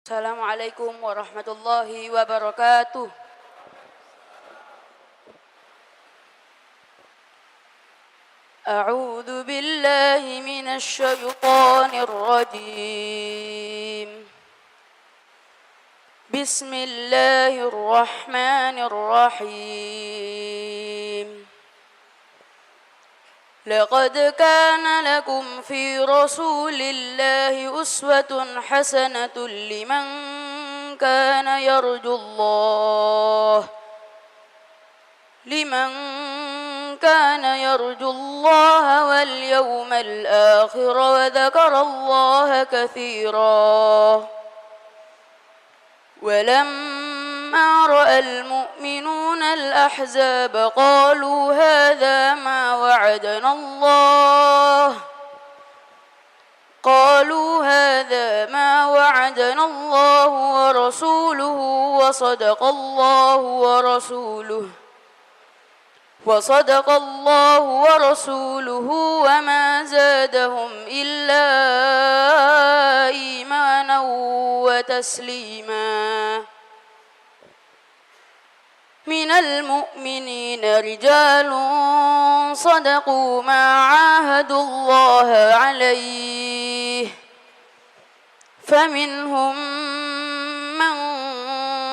Assalamualaikum warahmatullahi wabarakatuh. A'udzu billahi minasy syaithanir rajim. Bismillahirrahmanirrahim. لقد كان لكم في رسول الله أسوة حسنة لمن كان يرجو الله واليوم الآخر وذكر الله كثيرا ولما رأى المؤمنون الأحزاب قالوا هذا ما وعدنا الله ورسوله وصدق الله ورسوله وما زادهم إلا إيمانا وتسليما من المؤمنين رجال صدقوا ما عاهدوا الله عليه فمنهم من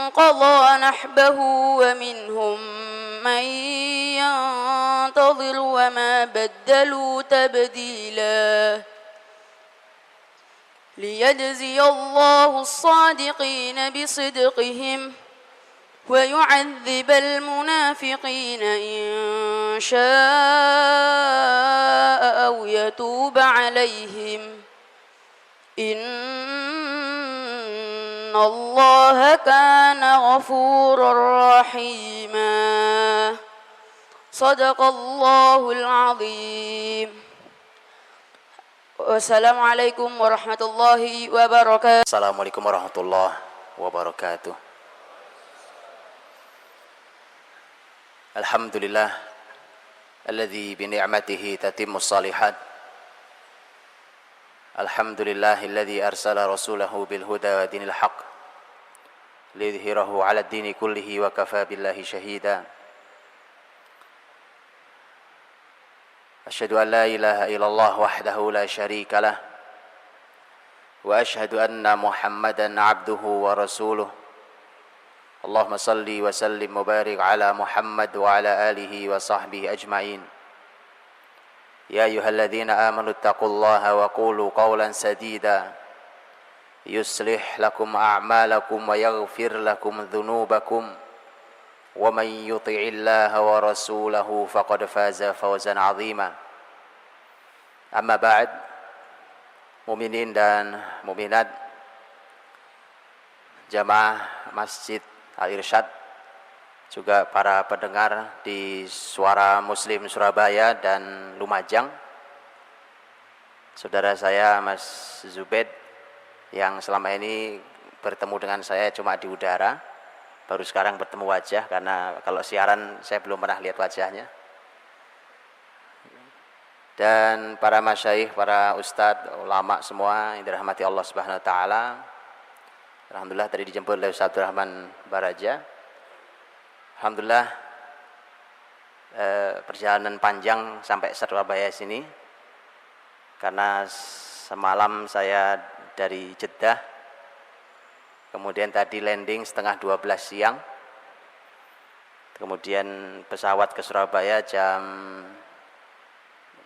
قضى نحبه ومنهم من ينتظر وما بدلوا تبديلا ليجزي الله الصادقين بصدقهم ويعذب المنافقين إن شاء أو يتوب عليهم إن الله كان غفورا رحيما صدق الله العظيم. Wassalamualaikum warahmatullahi wabarakatuh. Assalamualaikum warahmatullahi wabarakatuh. Alhamdulillah alladzi bi ni'matihi tatimmus shalihat. Alhamdulillahilladzi arsala rasulahu bil huda wa dinil haqq liyudhhirahu 'ala ad-dini kullihi wa kafa billahi shahida. Asyhadu an la ilaha illallah wahdahu la syarika lah wa asyhadu anna Muhammadan 'abduhu wa rasuluh. Allahumma salli wa sallim wa barik ala Muhammad wa ala alihi wa sahbihi ajma'in. Ya ayyuhalladzina amanu taqullaha wa qulu qawlan sadida yuslih lakum a'malakum wa yaghfir lakum dhunubakum wa man yuti'illaha wa rasulahu faqad faza fawzan 'azima. Amma ba'd, mukminin dan mukminat jamaah Masjid Al-Irsyad, juga para pendengar di Suara Muslim Surabaya dan Lumajang. Saudara saya Mas Zubaid yang selama ini bertemu dengan saya cuma di udara, baru sekarang bertemu wajah, karena kalau siaran saya belum pernah lihat wajahnya. Dan para masyayikh, para ustadz, ulama semua yang dirahmati Allah Subhanahu wa taala. Alhamdulillah tadi dijemput oleh Ustaz Abdurrahman Baraja. Alhamdulillah perjalanan panjang sampai Surabaya sini, karena semalam saya dari Jeddah, kemudian tadi landing setengah 12 siang, kemudian pesawat ke Surabaya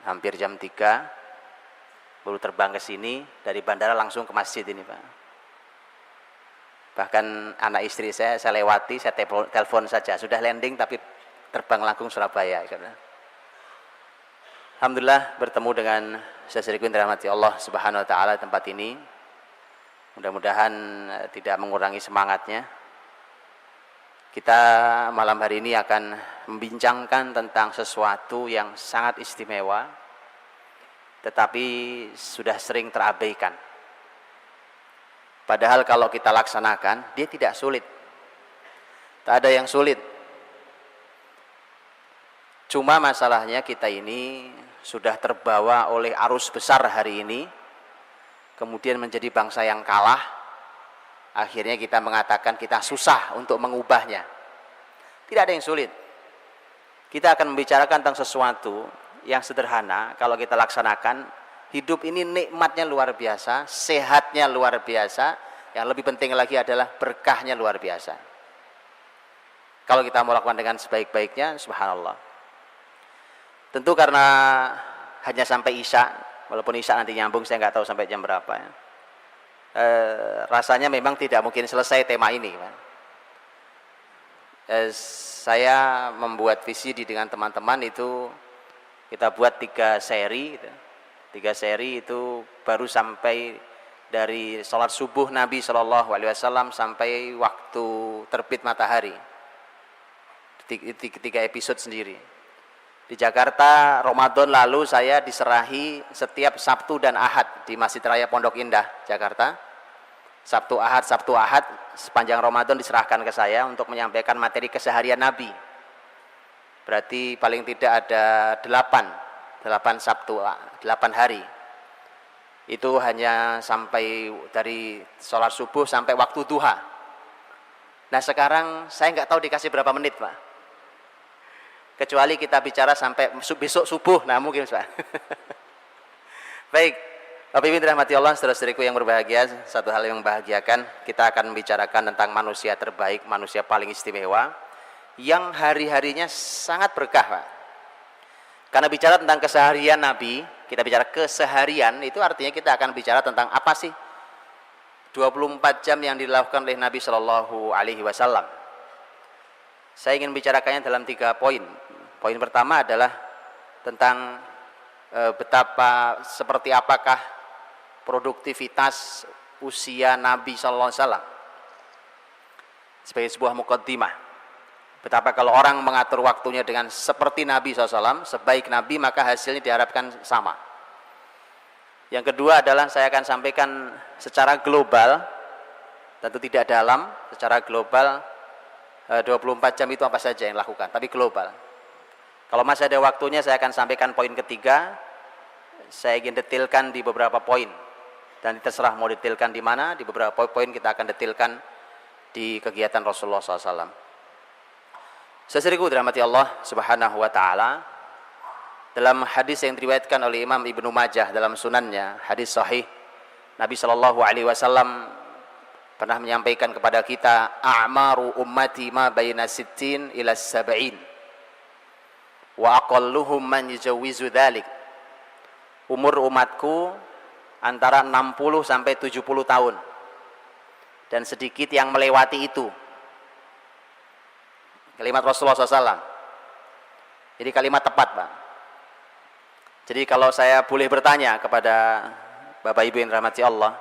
hampir jam 3, baru terbang ke sini, dari bandara langsung ke masjid ini Pak. Bahkan anak istri saya lewati, saya telepon saja, sudah landing tapi terbang langsung Surabaya. Alhamdulillah bertemu dengan saudariku yang dirahmati Allah Subhanahu wa taala tempat ini. Mudah-mudahan tidak mengurangi semangatnya. Kita malam hari ini akan membincangkan tentang sesuatu yang sangat istimewa, tetapi sudah sering terabaikan. Padahal kalau kita laksanakan, dia tidak sulit. Tak ada yang sulit. Cuma masalahnya kita ini sudah terbawa oleh arus besar hari ini, kemudian menjadi bangsa yang kalah, akhirnya kita mengatakan kita susah untuk mengubahnya. Tidak ada yang sulit. Kita akan membicarakan tentang sesuatu yang sederhana. Kalau kita laksanakan, hidup ini nikmatnya luar biasa, sehatnya luar biasa, yang lebih penting lagi adalah berkahnya luar biasa. Kalau kita melakukan dengan sebaik-baiknya, subhanallah. Tentu karena hanya sampai Isya, walaupun Isya nanti nyambung, saya nggak tahu sampai jam berapa ya. Rasanya memang tidak mungkin selesai tema ini. Saya membuat VCD dengan teman-teman itu, kita buat 3 seri gitu. 3 seri itu baru sampai dari sholat subuh Nabi SAW sampai waktu terbit matahari. 3 episode sendiri. Di Jakarta Ramadan lalu saya diserahi setiap Sabtu dan Ahad di Masjid Raya Pondok Indah, Jakarta. Sabtu Ahad sepanjang Ramadan diserahkan ke saya untuk menyampaikan materi keseharian Nabi. Berarti paling tidak ada 8 Sabtu, 8 hari. Itu hanya sampai dari sholat subuh sampai waktu duha. Nah sekarang saya nggak tahu dikasih berapa menit Pak. Kecuali kita bicara sampai besok subuh, nah mungkin Pak. Baik, Bapak Ibu dirahmati Allah, saudara-saudariku yang berbahagia, satu hal yang membahagiakan, kita akan membicarakan tentang manusia terbaik, manusia paling istimewa, yang hari-harinya sangat berkah Pak. Karena bicara tentang keseharian Nabi, kita bicara keseharian, itu artinya kita akan bicara tentang apa sih 24 jam yang dilakukan oleh Nabi Shallallahu Alaihi Wasallam. Saya ingin bicarakannya dalam 3 poin. Poin pertama adalah tentang seperti apakah produktivitas usia Nabi Shallallahu Alaihi Wasallam sebagai sebuah muqaddimah. Betapa kalau orang mengatur waktunya dengan seperti Nabi SAW, sebaik Nabi, maka hasilnya diharapkan sama. Yang kedua adalah saya akan sampaikan secara global, tentu tidak dalam, secara global 24 jam itu apa saja yang dilakukan, tapi global. Kalau masih ada waktunya saya akan sampaikan poin ketiga. Saya ingin detailkan di beberapa poin, dan terserah mau detailkan di mana. Di beberapa poin kita akan detailkan di kegiatan Rasulullah SAW. Saudaraku dirahmati Allah Subhanahu wa taala, dalam hadis yang diriwayatkan oleh Imam Ibnu Majah dalam sunannya, hadis sahih, Nabi Shallallahu Alaihi Wasallam pernah menyampaikan kepada kita, a'maru ummati ma baina 60 ila 70 wa aqalluhum man yujawizu dzalik. Umur umatku antara 60 sampai 70 tahun, dan sedikit yang melewati itu. Kalimat Rasulullah SAW. Jadi kalimat tepat Pak. Jadi kalau saya boleh bertanya kepada Bapak Ibu yang dirahmati Allah,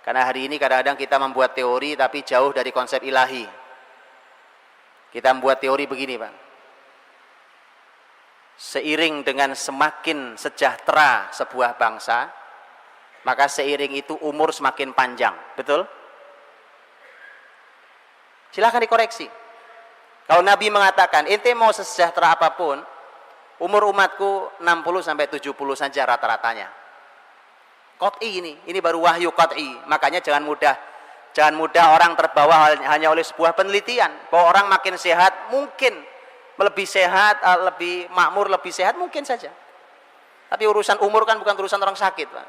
karena hari ini kadang-kadang kita membuat teori tapi jauh dari konsep ilahi. Kita membuat teori begini Pak. Seiring dengan semakin sejahtera sebuah bangsa, maka seiring itu umur semakin panjang. Betul? Silahkan dikoreksi. Kalau Nabi mengatakan, ente mau sejahtera apapun, umur umatku 60 sampai 70 saja rata-ratanya. Qat'i ini baru wahyu qat'i. Makanya jangan mudah orang terbawa hanya oleh sebuah penelitian bahwa orang makin sehat, mungkin lebih sehat, lebih makmur, lebih sehat mungkin saja. Tapi urusan umur kan bukan urusan orang sakit, Pak.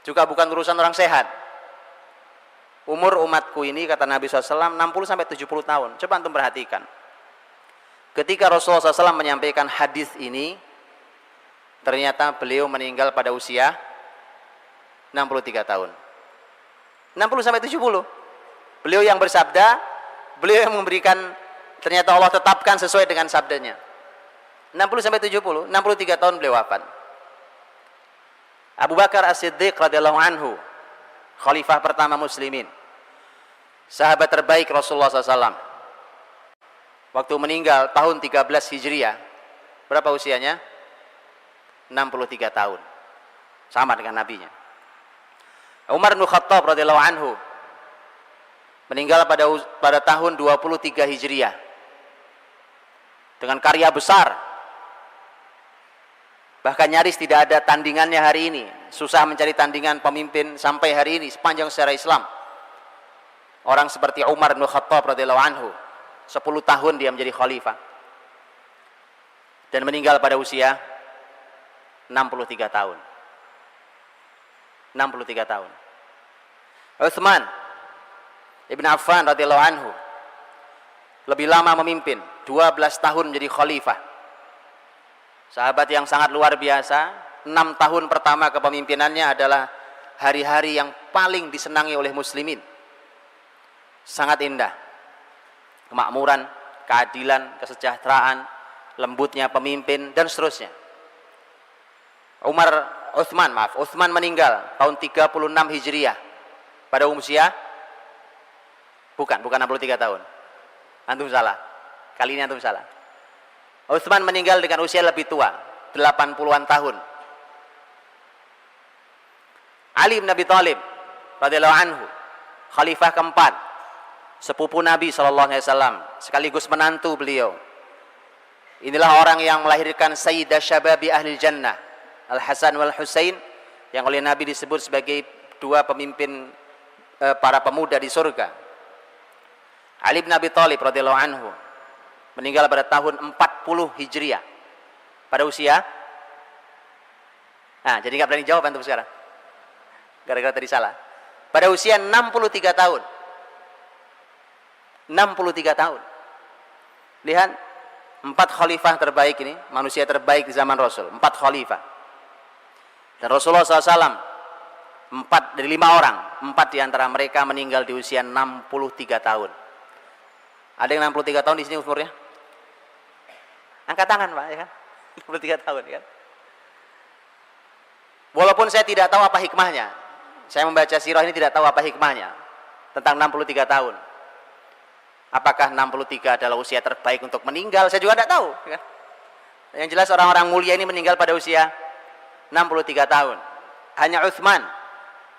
Juga bukan urusan orang sehat. Umur umatku ini, kata Nabi SAW, 60 sampai 70 tahun. Coba antum perhatikan. Ketika Rasulullah SAW menyampaikan hadis ini, ternyata beliau meninggal pada usia 63 tahun. 60 sampai 70. Beliau yang bersabda, beliau yang memberikan, ternyata Allah tetapkan sesuai dengan sabdanya. 60 sampai 70, 63 tahun beliau wafat. Abu Bakar As-Siddiq radhiyallahu anhu, khalifah pertama muslimin, sahabat terbaik Rasulullah SAW, waktu meninggal tahun 13 Hijriah, berapa usianya? 63 tahun, sama dengan nabinya. Umar bin Khattab radhiyallahu anhu meninggal pada tahun 23 Hijriah dengan karya besar, bahkan nyaris tidak ada tandingannya hari ini. Susah mencari tandingan pemimpin sampai hari ini sepanjang sejarah Islam. Orang seperti Umar bin Khattab radhiyallahu anhu, 10 tahun dia menjadi khalifah dan meninggal pada usia 63 tahun. 63 tahun. Utsman Ibn Affan radhiyallahu anhu lebih lama memimpin, 12 tahun menjadi khalifah. Sahabat yang sangat luar biasa. 6 tahun pertama kepemimpinannya adalah hari-hari yang paling disenangi oleh muslimin. Sangat indah. Kemakmuran, keadilan, kesejahteraan, lembutnya pemimpin, dan seterusnya. Utsman meninggal tahun 36 Hijriah pada usia bukan 63 tahun. Antum salah. Kali ini antum salah. Utsman meninggal dengan usia lebih tua, 80-an tahun. Ali bin Abi Thalib radhiyallahu anhu, khalifah keempat, sepupu Nabi SAW, sekaligus menantu beliau. Inilah orang yang melahirkan Sayyidah Syababi Ahli Jannah, Al-Hasan wal Husain, yang oleh Nabi disebut sebagai dua pemimpin para pemuda di surga. Ali bin Abi Thalib radhiyallahu anhu meninggal pada tahun 40 Hijriah pada usia jadi nggak berani jawab antum sekarang gara-gara tadi salah. Pada usia 63 tahun. 63 tahun. Lihat, 4 khalifah terbaik ini, manusia terbaik di zaman Rasul, 4 khalifah. Dan Rasulullah SAW 4 dari 5 orang, 4 di antara mereka meninggal di usia 63 tahun. Ada yang 63 tahun di sini umurnya? Angkat tangan, Pak, ya kan? 63 tahun, ya kan? Walaupun saya tidak tahu apa hikmahnya. Saya membaca sirah ini tidak tahu apa hikmahnya tentang 63 tahun. Apakah 63 adalah usia terbaik untuk meninggal? Saya juga tidak tahu, ya kan? Yang jelas orang-orang mulia ini meninggal pada usia 63 tahun. Hanya Utsman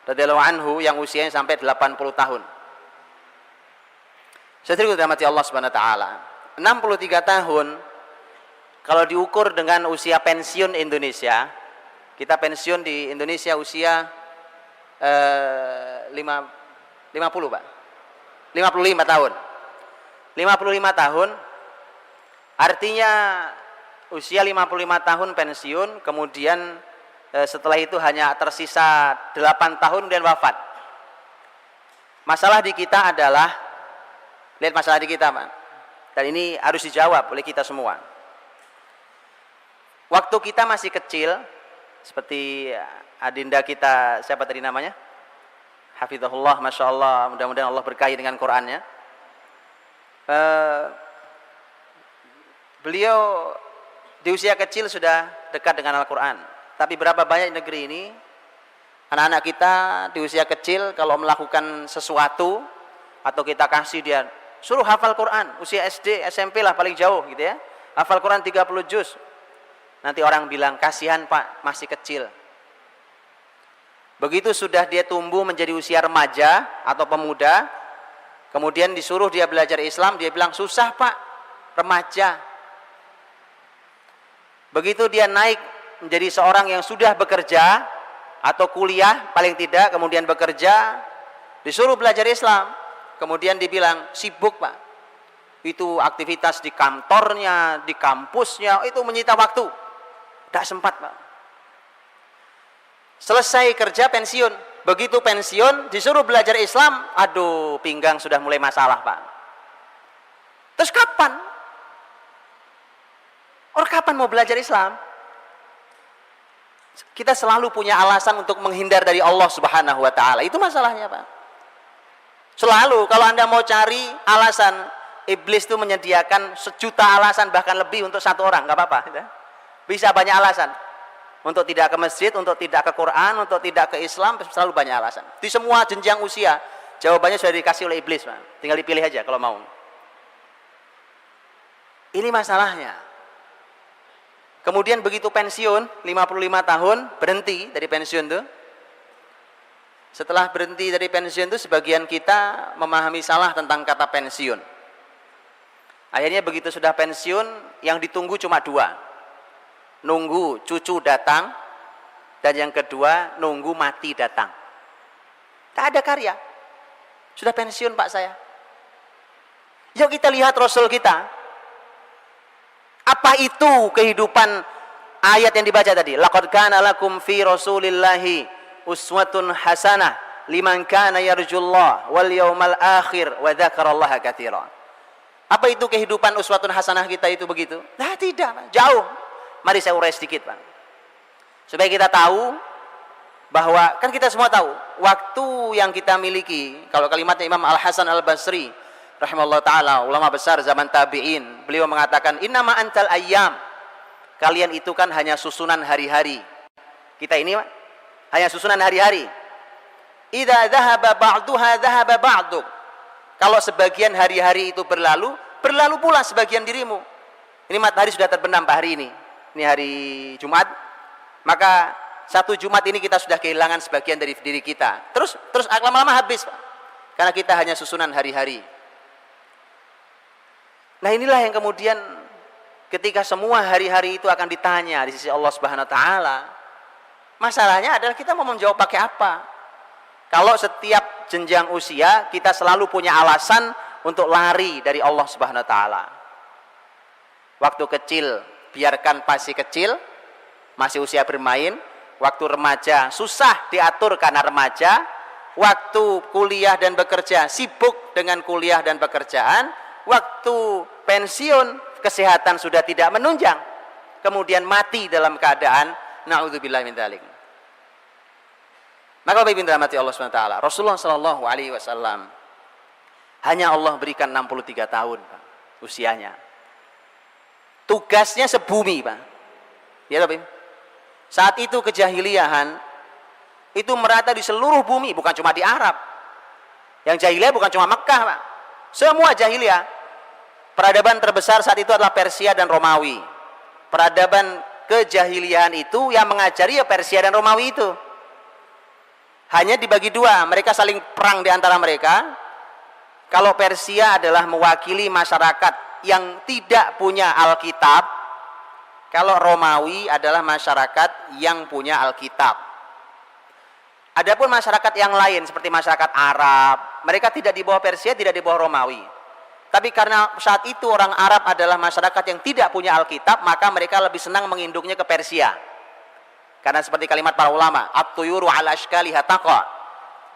radhiyallahu anhu yang usianya sampai 80 tahun. Saudara dirahmati Allah Subhanahu wa taala. 63 tahun kalau diukur dengan usia pensiun Indonesia, kita pensiun di Indonesia usia 50, Pak. 55 tahun. 55 tahun artinya usia 55 tahun pensiun, kemudian setelah itu hanya tersisa 8 tahun dan wafat. Masalah di kita adalah, lihat masalah di kita, Pak. Dan ini harus dijawab oleh kita semua. Waktu kita masih kecil, seperti adinda kita, siapa tadi namanya? Hafizahullah, Masya Allah, mudah-mudahan Allah berkahi dengan Qur'annya. Beliau di usia kecil sudah dekat dengan Al-Quran. Tapi berapa banyak di negeri ini, anak-anak kita di usia kecil kalau melakukan sesuatu, atau kita kasih dia, suruh hafal Quran, usia SD, SMP lah paling jauh gitu ya, hafal Quran 30 juz. Nanti orang bilang, kasihan Pak, masih kecil. Begitu sudah dia tumbuh menjadi usia remaja atau pemuda, kemudian disuruh dia belajar Islam, dia bilang, susah Pak, remaja. Begitu dia naik menjadi seorang yang sudah bekerja atau kuliah paling tidak, kemudian bekerja, disuruh belajar Islam, kemudian dibilang, sibuk Pak. Itu aktivitas di kantornya, di kampusnya, itu menyita waktu. Tidak sempat, Pak. Selesai kerja pensiun. Begitu pensiun disuruh belajar Islam, aduh, pinggang sudah mulai masalah, Pak. Terus kapan? Kapan mau belajar Islam? Kita selalu punya alasan untuk menghindar dari Allah Subhanahu wa taala. Itu masalahnya, Pak. Selalu kalau Anda mau cari alasan, iblis itu menyediakan sejuta alasan, bahkan lebih untuk satu orang, nggak apa-apa. Bisa banyak alasan. Untuk tidak ke masjid, untuk tidak ke Quran, untuk tidak ke Islam, selalu banyak alasan. Di semua jenjang usia, jawabannya sudah dikasih oleh iblis, Pak. Tinggal dipilih aja kalau mau. Ini masalahnya. Kemudian begitu pensiun, 55 tahun, berhenti dari pensiun itu. Setelah berhenti dari pensiun itu, sebagian kita memahami salah tentang kata pensiun. Akhirnya begitu sudah pensiun, yang ditunggu cuma 2. Nunggu cucu datang, dan yang kedua nunggu mati datang. Tak ada karya. Sudah pensiun Pak saya. Yuk kita lihat Rasul kita. Apa itu kehidupan ayat yang dibaca tadi? Laqad kana lakum fi Rasulillahi uswatun hasanah liman kana yarjullah wal yawmal akhir wa dzakarallaha katsira. Apa itu kehidupan uswatun hasanah kita itu begitu? Nah, tidak, Pak. Jauh. Mari saya urai sedikit, Pak. Supaya kita tahu bahwa kan kita semua tahu waktu yang kita miliki, kalau kalimatnya Imam Al-Hasan Al-Basri rahimahullah taala, ulama besar zaman tabi'in, beliau mengatakan innama antal ayyam. Kalian itu kan hanya susunan hari-hari. Kita ini Pak, hanya susunan hari-hari. Idza dhahaba ba'duha dhahaba ba'duk. Kalau sebagian hari-hari itu berlalu, berlalu pula sebagian dirimu. Ini matahari sudah terbenam Pak hari ini. Ini hari Jumat. Maka satu Jumat ini kita sudah kehilangan sebagian dari diri kita. Terus lama-lama habis Pak. Karena kita hanya susunan hari-hari. Nah, inilah yang kemudian ketika semua hari-hari itu akan ditanya di sisi Allah Subhanahu wa taala. Masalahnya adalah kita mau menjawab pakai apa? Kalau setiap jenjang usia kita selalu punya alasan untuk lari dari Allah Subhanahu wa taala. Waktu kecil biarkan masih kecil, masih usia bermain. Waktu remaja susah diatur karena remaja. Waktu kuliah dan bekerja sibuk dengan kuliah dan pekerjaan. Waktu pensiun kesehatan sudah tidak menunjang. Kemudian mati dalam keadaan naudzubillah min dzalik. Maka Bapak Ibu dirahmati Allah Subhanahu wa taala, Rasulullah sallallahu alaihi wasallam hanya Allah berikan 63 tahun, Pak, usianya. Tugasnya sebumi, Pak. Ya, Bapak Ibu. Saat itu kejahiliahan itu merata di seluruh bumi, bukan cuma di Arab. Yang jahiliyah bukan cuma Mekah, Pak. Semua jahiliyah. Peradaban terbesar saat itu adalah Persia dan Romawi. Peradaban kejahiliahan itu yang mengajari ya Persia dan Romawi itu. Hanya dibagi dua, mereka saling perang di antara mereka. Kalau Persia adalah mewakili masyarakat yang tidak punya Alkitab, kalau Romawi adalah masyarakat yang punya Alkitab. Adapun masyarakat yang lain seperti masyarakat Arab, mereka tidak di bawah Persia, tidak di bawah Romawi. Tapi karena saat itu orang Arab adalah masyarakat yang tidak punya Alkitab, maka mereka lebih senang menginduknya ke Persia. Karena seperti kalimat para ulama, at-tuyuru ala ashkaliha taqa.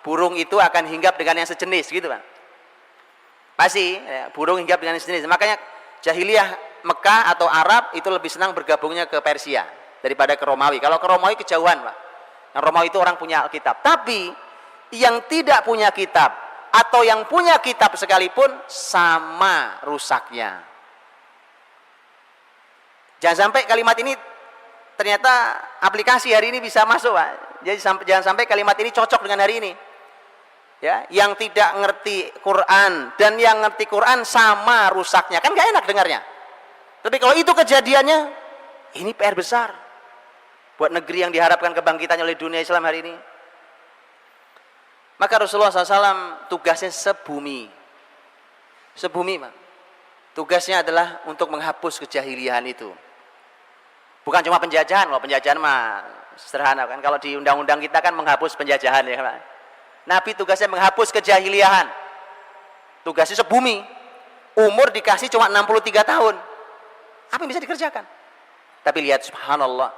Burung itu akan hinggap dengan yang sejenis, gitu Pak. Pasti ya, burung hinggap dengan yang sejenis. Makanya jahiliyah Mekah atau Arab itu lebih senang bergabungnya ke Persia daripada ke Romawi. Kalau ke Romawi kejauhan, Pak. Yang Romawi itu orang punya Alkitab. Tapi yang tidak punya kitab atau yang punya kitab sekalipun sama rusaknya. Jangan sampai kalimat ini ternyata aplikasi hari ini bisa masuk, Pak. Jadi jangan sampai kalimat ini cocok dengan hari ini. Ya, yang tidak ngerti Quran dan yang ngerti Quran sama rusaknya. Kan gak enak dengarnya. Tapi kalau itu kejadiannya, ini PR besar buat negeri yang diharapkan kebangkitannya oleh dunia Islam hari ini. Maka Rasulullah SAW tugasnya sebumi. Sebumi, Pak. Tugasnya adalah untuk menghapus kejahiliahan itu. Bukan cuma penjajahan, kalau penjajahan mah sederhana kan. Kalau di undang-undang kita kan menghapus penjajahan ya, Pak. Nabi tugasnya menghapus kejahiliahan. Tugasnya sebumi. Umur dikasih cuma 63 tahun. Apa yang bisa dikerjakan? Tapi lihat subhanallah.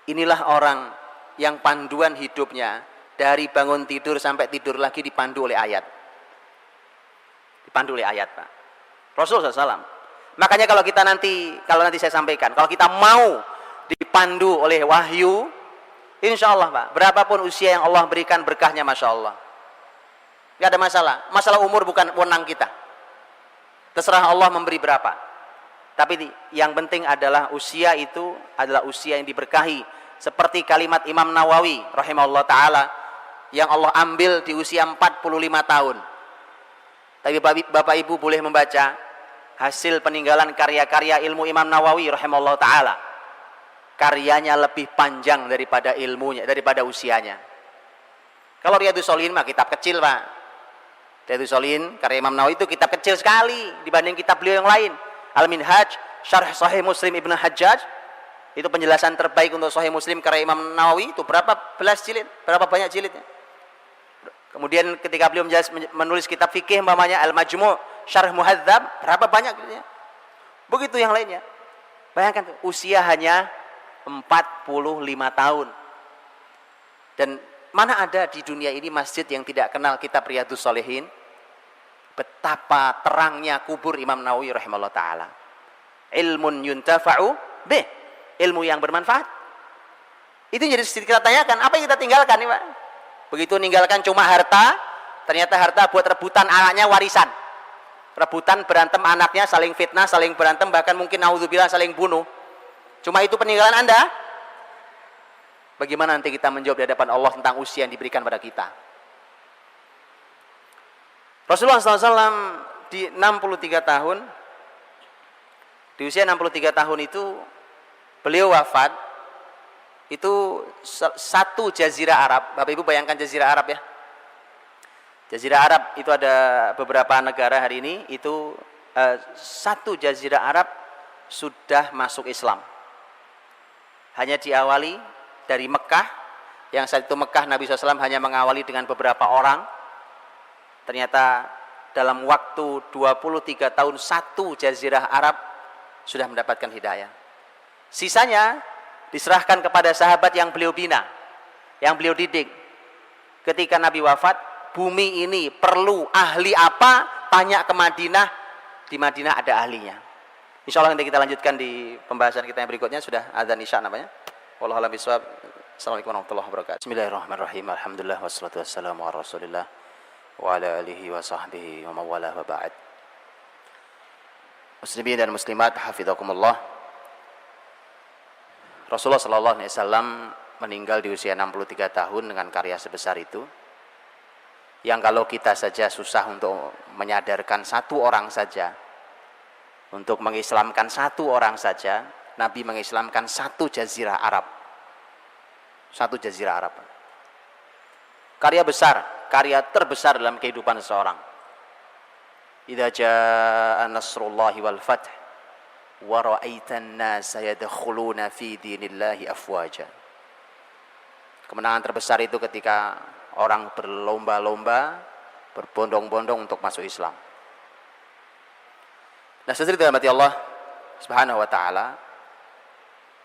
Inilah orang yang panduan hidupnya dari bangun tidur sampai tidur lagi dipandu oleh ayat. Dipandu oleh ayat, Pak. Rasulullah SAW. Makanya kalau nanti saya sampaikan, kalau kita mau dipandu oleh wahyu, insya Allah Pak, berapapun usia yang Allah berikan berkahnya, masya Allah, nggak ada masalah. Masalah umur bukan wewenang kita, terserah Allah memberi berapa. Tapi yang penting adalah usia itu adalah usia yang diberkahi, seperti kalimat Imam Nawawi rahimahullah taala yang Allah ambil di usia 45 tahun. Tapi Bapak Ibu boleh membaca hasil peninggalan karya-karya ilmu Imam Nawawi rahimahullah ta'ala. Karyanya lebih panjang daripada ilmunya, daripada usianya. Kalau Riyadhus Shalihin mah kitab kecil, Pak. Riyadhus Shalihin karya Imam Nawawi itu kitab kecil sekali dibanding kitab beliau yang lain. Al-Minhaj Syarh Sahih Muslim Ibnu Hajjaj, itu penjelasan terbaik untuk Sahih Muslim karya Imam Nawawi. Itu berapa belas jilid, berapa banyak jilidnya? Kemudian ketika beliau menulis kitab fikih umpamanya Al-Majmu' Syarh Muhadzab, berapa banyak gitu ya. Begitu yang lainnya. Bayangkan tuh, usia hanya 45 tahun. Dan mana ada di dunia ini masjid yang tidak kenal kitab Riyadhus Shalihin? Betapa terangnya kubur Imam Nawawi rahimahullah ta'ala. Ilmun yuntafa'u bih, ilmu yang bermanfaat. Itu jadi kita tanyakan, apa yang kita tinggalkan nih Pak? Begitu ninggalkan cuma harta, ternyata harta buat rebutan anaknya warisan. Rebutan berantem anaknya, saling fitnah, saling berantem, bahkan mungkin naudzubillah saling bunuh. Cuma itu peninggalan Anda? Bagaimana nanti kita menjawab di hadapan Allah tentang usia yang diberikan pada kita? Rasulullah SAW di 63 tahun, di usia 63 tahun itu beliau wafat. Itu satu jazirah Arab. Bapak Ibu bayangkan jazirah Arab ya. Jazirah Arab itu ada beberapa negara hari ini. Itu satu jazirah Arab sudah masuk Islam. Hanya diawali dari Mekah. Yang saat itu Mekah Nabi SAW hanya mengawali dengan beberapa orang. Ternyata dalam waktu 23 tahun satu jazirah Arab sudah mendapatkan hidayah. Sisanya diserahkan kepada sahabat yang beliau bina, yang beliau didik. Ketika Nabi wafat, bumi ini perlu ahli apa? Tanya ke Madinah, di Madinah ada ahlinya. Insya Allah nanti kita lanjutkan di pembahasan kita yang berikutnya. Sudah azan isya namanya. Wallahu a'lam bishawab. Assalamualaikum warahmatullahi wabarakatuh. Bismillahirrahmanirrahim. Alhamdulillah wassalatu wassalamu ala Rasulillah wa ala alihi wa sahbihi wa mawalah wa ba'd. Muslimin dan muslimat, hafizakumullah. Rasulullah SAW meninggal di usia 63 tahun dengan karya sebesar itu, yang kalau kita saja susah untuk menyadarkan satu orang saja, untuk mengislamkan satu orang saja, Nabi mengislamkan satu jazirah Arab. Satu jazirah Arab. Karya besar, karya terbesar dalam kehidupan seseorang. Idza jaa nasrullahi wal fath wa ra'aitan nasa yadkhuluna fi dinillahi afwaja. Kemenangan terbesar itu ketika orang berlomba-lomba, berbondong-bondong untuk masuk Islam. Nah, sesuai dengan hati Allah Subhanahu wa taala,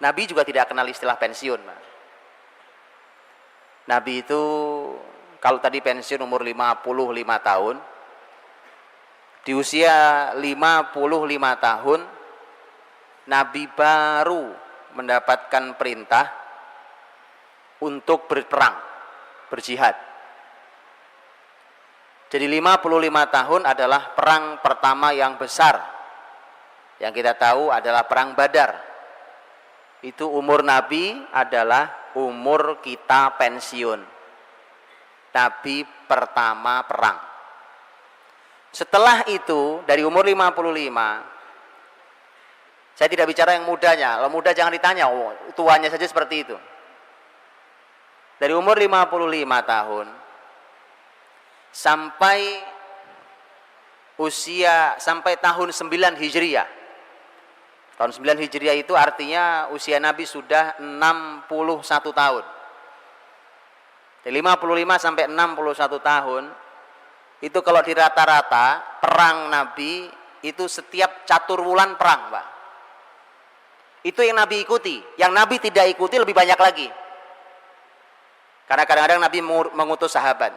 Nabi juga tidak kenal istilah pensiun. Nabi itu kalau tadi pensiun umur 55 tahun, di usia 55 tahun Nabi baru mendapatkan perintah untuk berperang, berjihad. Jadi 55 tahun adalah perang pertama yang besar. Yang kita tahu adalah perang Badar. Itu umur Nabi adalah umur kita pensiun. Nabi pertama perang. Setelah itu dari umur 55, saya tidak bicara yang mudanya. Kalau muda jangan ditanya, oh, tuanya saja seperti itu. Dari umur 55 tahun sampai tahun 9 Hijriah. Tahun 9 Hijriah itu artinya usia Nabi sudah 61 tahun. Dari 55 sampai 61 tahun itu kalau di rata-rata perang Nabi itu setiap catur wulan perang, Pak. Itu yang Nabi ikuti. Yang Nabi tidak ikuti lebih banyak lagi. Karena kadang-kadang Nabi mengutus sahabat.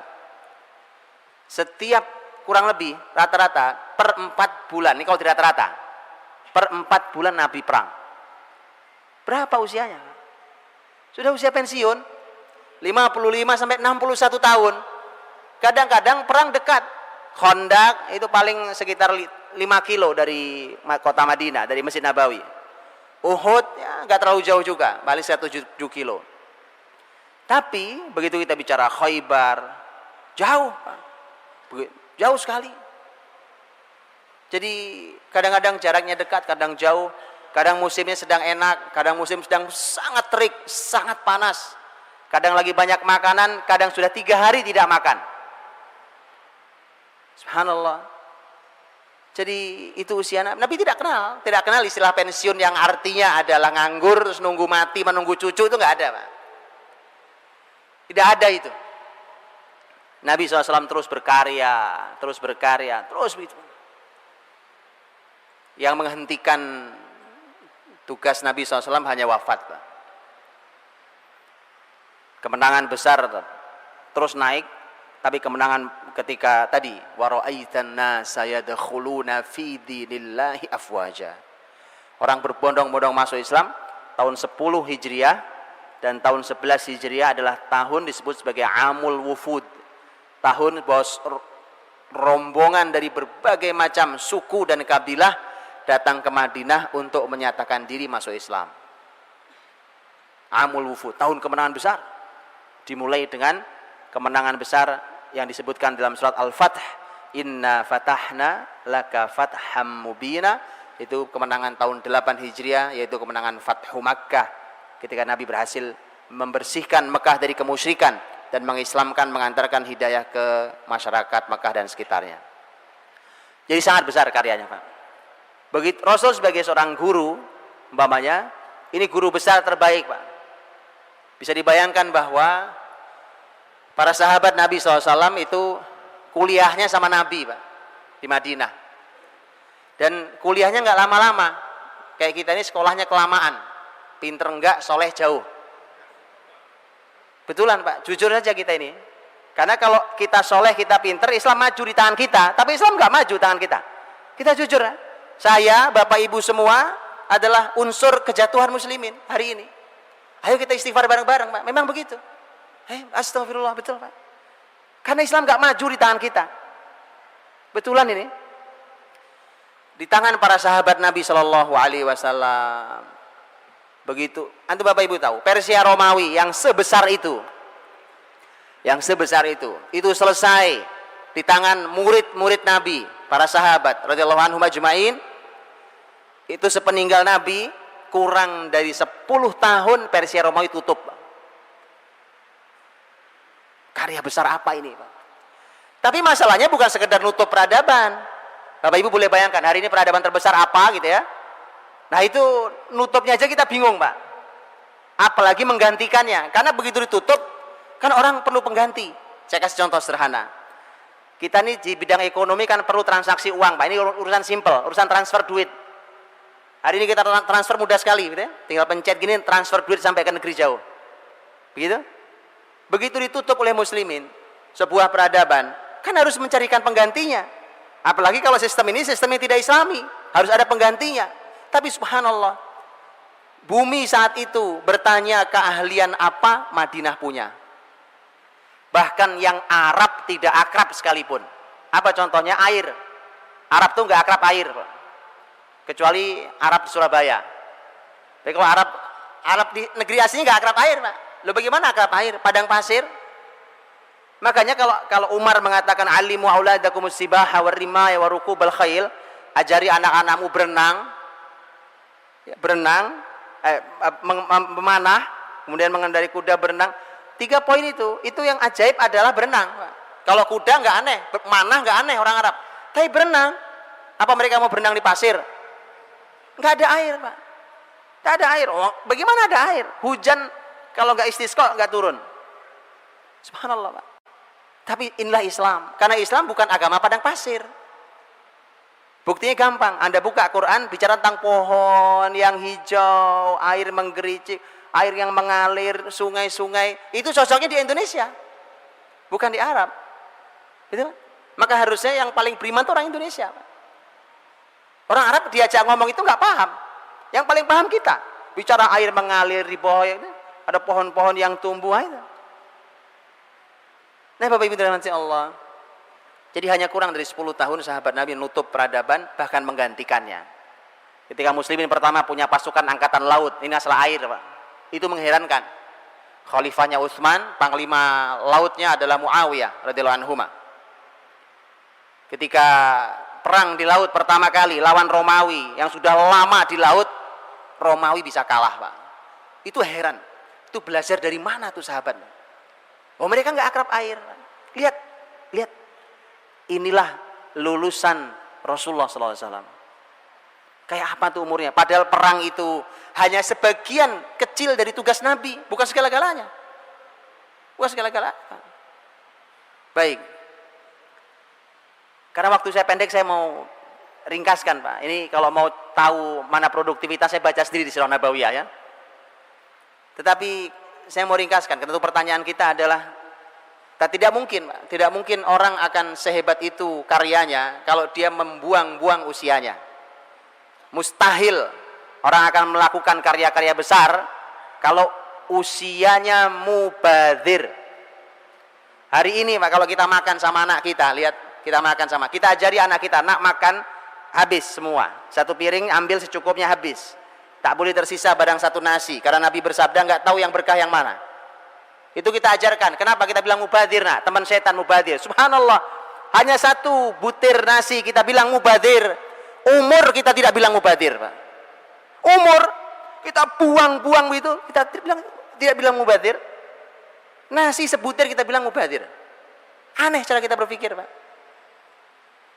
Setiap kurang lebih rata-rata per 4 bulan. Ini kalau tidak rata-rata. Per 4 bulan Nabi perang. Berapa usianya? Sudah usia pensiun. 55 sampai 61 tahun. Kadang-kadang perang dekat. Khandaq itu paling sekitar 5 kilo dari kota Madinah, dari Masjid Nabawi. Uhud ya nggak terlalu jauh juga, paling 7 kilo. Tapi begitu kita bicara Khaybar, jauh, jauh sekali. Jadi kadang-kadang jaraknya dekat, kadang jauh, kadang musimnya sedang enak, kadang musim sedang sangat terik, sangat panas. Kadang lagi banyak makanan, kadang sudah 3 hari tidak makan. Subhanallah. Jadi itu usia Nabi tidak kenal istilah pensiun yang artinya adalah nganggur terus nunggu mati menunggu cucu, itu nggak ada, Pak. Tidak ada itu. Nabi SAW terus berkarya, terus begitu. Yang menghentikan tugas Nabi SAW hanya wafat, Pak. Kemenangan besar terus naik, tapi kemenangan ketika tadi wa ra'aitan nasa yadkhuluna fi dinillahi afwaja. Orang berbondong-bondong masuk Islam tahun 10 Hijriah dan tahun 11 Hijriah adalah tahun disebut sebagai Amul Wufud. Tahun bos rombongan dari berbagai macam suku dan kabilah datang ke Madinah untuk menyatakan diri masuk Islam. Amul Wufud, tahun kemenangan besar. Dimulai dengan kemenangan besar yang disebutkan dalam surat Al-Fath, inna fatahna laka fatham mubina. Itu kemenangan tahun 8 Hijriah, yaitu kemenangan Fathu Makkah, ketika Nabi berhasil membersihkan Mekah dari kemusyrikan dan mengislamkan, mengantarkan hidayah ke masyarakat Mekah dan sekitarnya. Jadi sangat besar karyanya, Pak. Begitu Rasul sebagai seorang guru, umpamanya ini guru besar terbaik, Pak. Bisa dibayangkan bahwa para sahabat Nabi SAW itu kuliahnya sama Nabi, Pak, di Madinah. Dan kuliahnya nggak lama-lama. Kayak kita ini sekolahnya kelamaan. Pinter enggak, soleh jauh. Betulan, Pak, jujur saja kita ini. Karena kalau kita soleh, kita pinter, Islam maju di tangan kita. Tapi Islam nggak maju tangan kita. Kita jujur, ya. Saya, Bapak Ibu semua adalah unsur kejatuhan muslimin hari ini. Ayo kita istighfar bareng-bareng, Pak. Memang begitu. Astagfirullah, betul, Pak. Karena Islam nggak maju di tangan kita. Betulan ini. Di tangan para sahabat Nabi Shallallahu Alaihi Wasallam. Begitu. Antum Bapak Ibu tahu, Persia Romawi yang sebesar itu, itu selesai di tangan murid-murid Nabi, para sahabat radhiyallahu anhum ajmain. Itu sepeninggal Nabi, kurang dari 10 tahun Persia Romawi tutup. Karya besar apa ini, Pak? Tapi masalahnya bukan sekedar nutup peradaban. Bapak Ibu boleh bayangkan hari ini peradaban terbesar apa gitu ya. Nah itu nutupnya aja kita bingung, Pak. Apalagi menggantikannya. Karena begitu ditutup, kan orang perlu pengganti. Saya kasih contoh sederhana. Kita nih di bidang ekonomi kan perlu transaksi uang, Pak. Ini urusan simple, urusan transfer duit. Hari ini kita transfer mudah sekali, gitu ya. Tinggal pencet gini, transfer duit sampai ke negeri jauh. Begitu? Begitu ditutup oleh muslimin, sebuah peradaban, kan harus mencarikan penggantinya. Apalagi kalau sistem ini sistem yang tidak islami, harus ada penggantinya. Tapi subhanallah, bumi saat itu bertanya keahlian apa Madinah punya. Bahkan yang Arab tidak akrab sekalipun. Apa contohnya? Air. Arab tuh nggak akrab air, kecuali Arab di Surabaya. Tapi kalau Arab di negeri aslinya nggak akrab air, Pak. Loh bagaimana akrab air? Padang pasir. Makanya kalau Umar mengatakan alimu auladakumus sibaha warimaya warukubal khail, ajari anak-anakmu berenang, memanah, kemudian mengendarai kuda, berenang. 3 poin itu yang ajaib adalah berenang, Pak. Kalau kuda nggak aneh, manah nggak aneh orang Arab. Tapi berenang, apa mereka mau berenang di pasir? Nggak ada air, Pak. Nggak ada air. Oh, bagaimana ada air? Hujan kalau nggak istisqa nggak turun. Subhanallah, Pak. Tapi inilah Islam. Karena Islam bukan agama padang pasir. Buktinya gampang. Anda buka Quran bicara tentang pohon yang hijau, air menggericik, air yang mengalir, sungai-sungai. Itu cocoknya di Indonesia, bukan di Arab. Gitu? Maka harusnya yang paling beriman itu orang Indonesia, Pak. Orang Arab diajak ngomong itu nggak paham. Yang paling paham kita. Bicara air mengalir di bawah, ada pohon-pohon yang tumbuh. Nah Bapak Ibu dirahmati Allah. Jadi hanya kurang dari 10 tahun sahabat Nabi menutup peradaban, bahkan menggantikannya. Ketika muslimin pertama punya pasukan angkatan laut, ini asal air, Pak. Itu mengherankan. Khalifahnya Utsman, panglima lautnya adalah Muawiyah radhiyallahu anhu. Ketika perang di laut pertama kali lawan Romawi yang sudah lama di laut, Romawi bisa kalah, Pak. Itu heran. Itu belajar dari mana tuh sahabat? Oh mereka nggak akrab air. Lihat. Inilah lulusan Rasulullah SAW. Kayak apa tuh umurnya? Padahal perang itu hanya sebagian kecil dari tugas Nabi, bukan segala-galanya. Bukan segala-galanya. Baik. Karena waktu saya pendek, saya mau ringkaskan, Pak. Ini kalau mau tahu mana produktivitas, saya baca sendiri di Sirah Nabawiyah ya. Tetapi saya mau ringkaskan, karena itu pertanyaan kita adalah, tidak mungkin, Pak. Tidak mungkin orang akan sehebat itu karyanya kalau dia membuang-buang usianya. Mustahil orang akan melakukan karya-karya besar kalau usianya mubadzir. Hari ini, Pak, kalau kita makan sama anak kita, lihat, kita makan sama, kita ajari anak kita, nak makan habis semua, satu piring ambil secukupnya habis, tak boleh tersisa barang satu nasi, karena Nabi bersabda nggak tahu yang berkah yang mana. Itu kita ajarkan. Kenapa kita bilang mubadzir? Nak, teman setan mubadzir. Subhanallah, hanya satu butir nasi kita bilang mubadzir. Umur kita tidak bilang mubadzir, Pak. Umur kita buang-buang itu, kita tidak bilang mubadzir. Nasi sebutir kita bilang mubadzir. Aneh cara kita berpikir, Pak.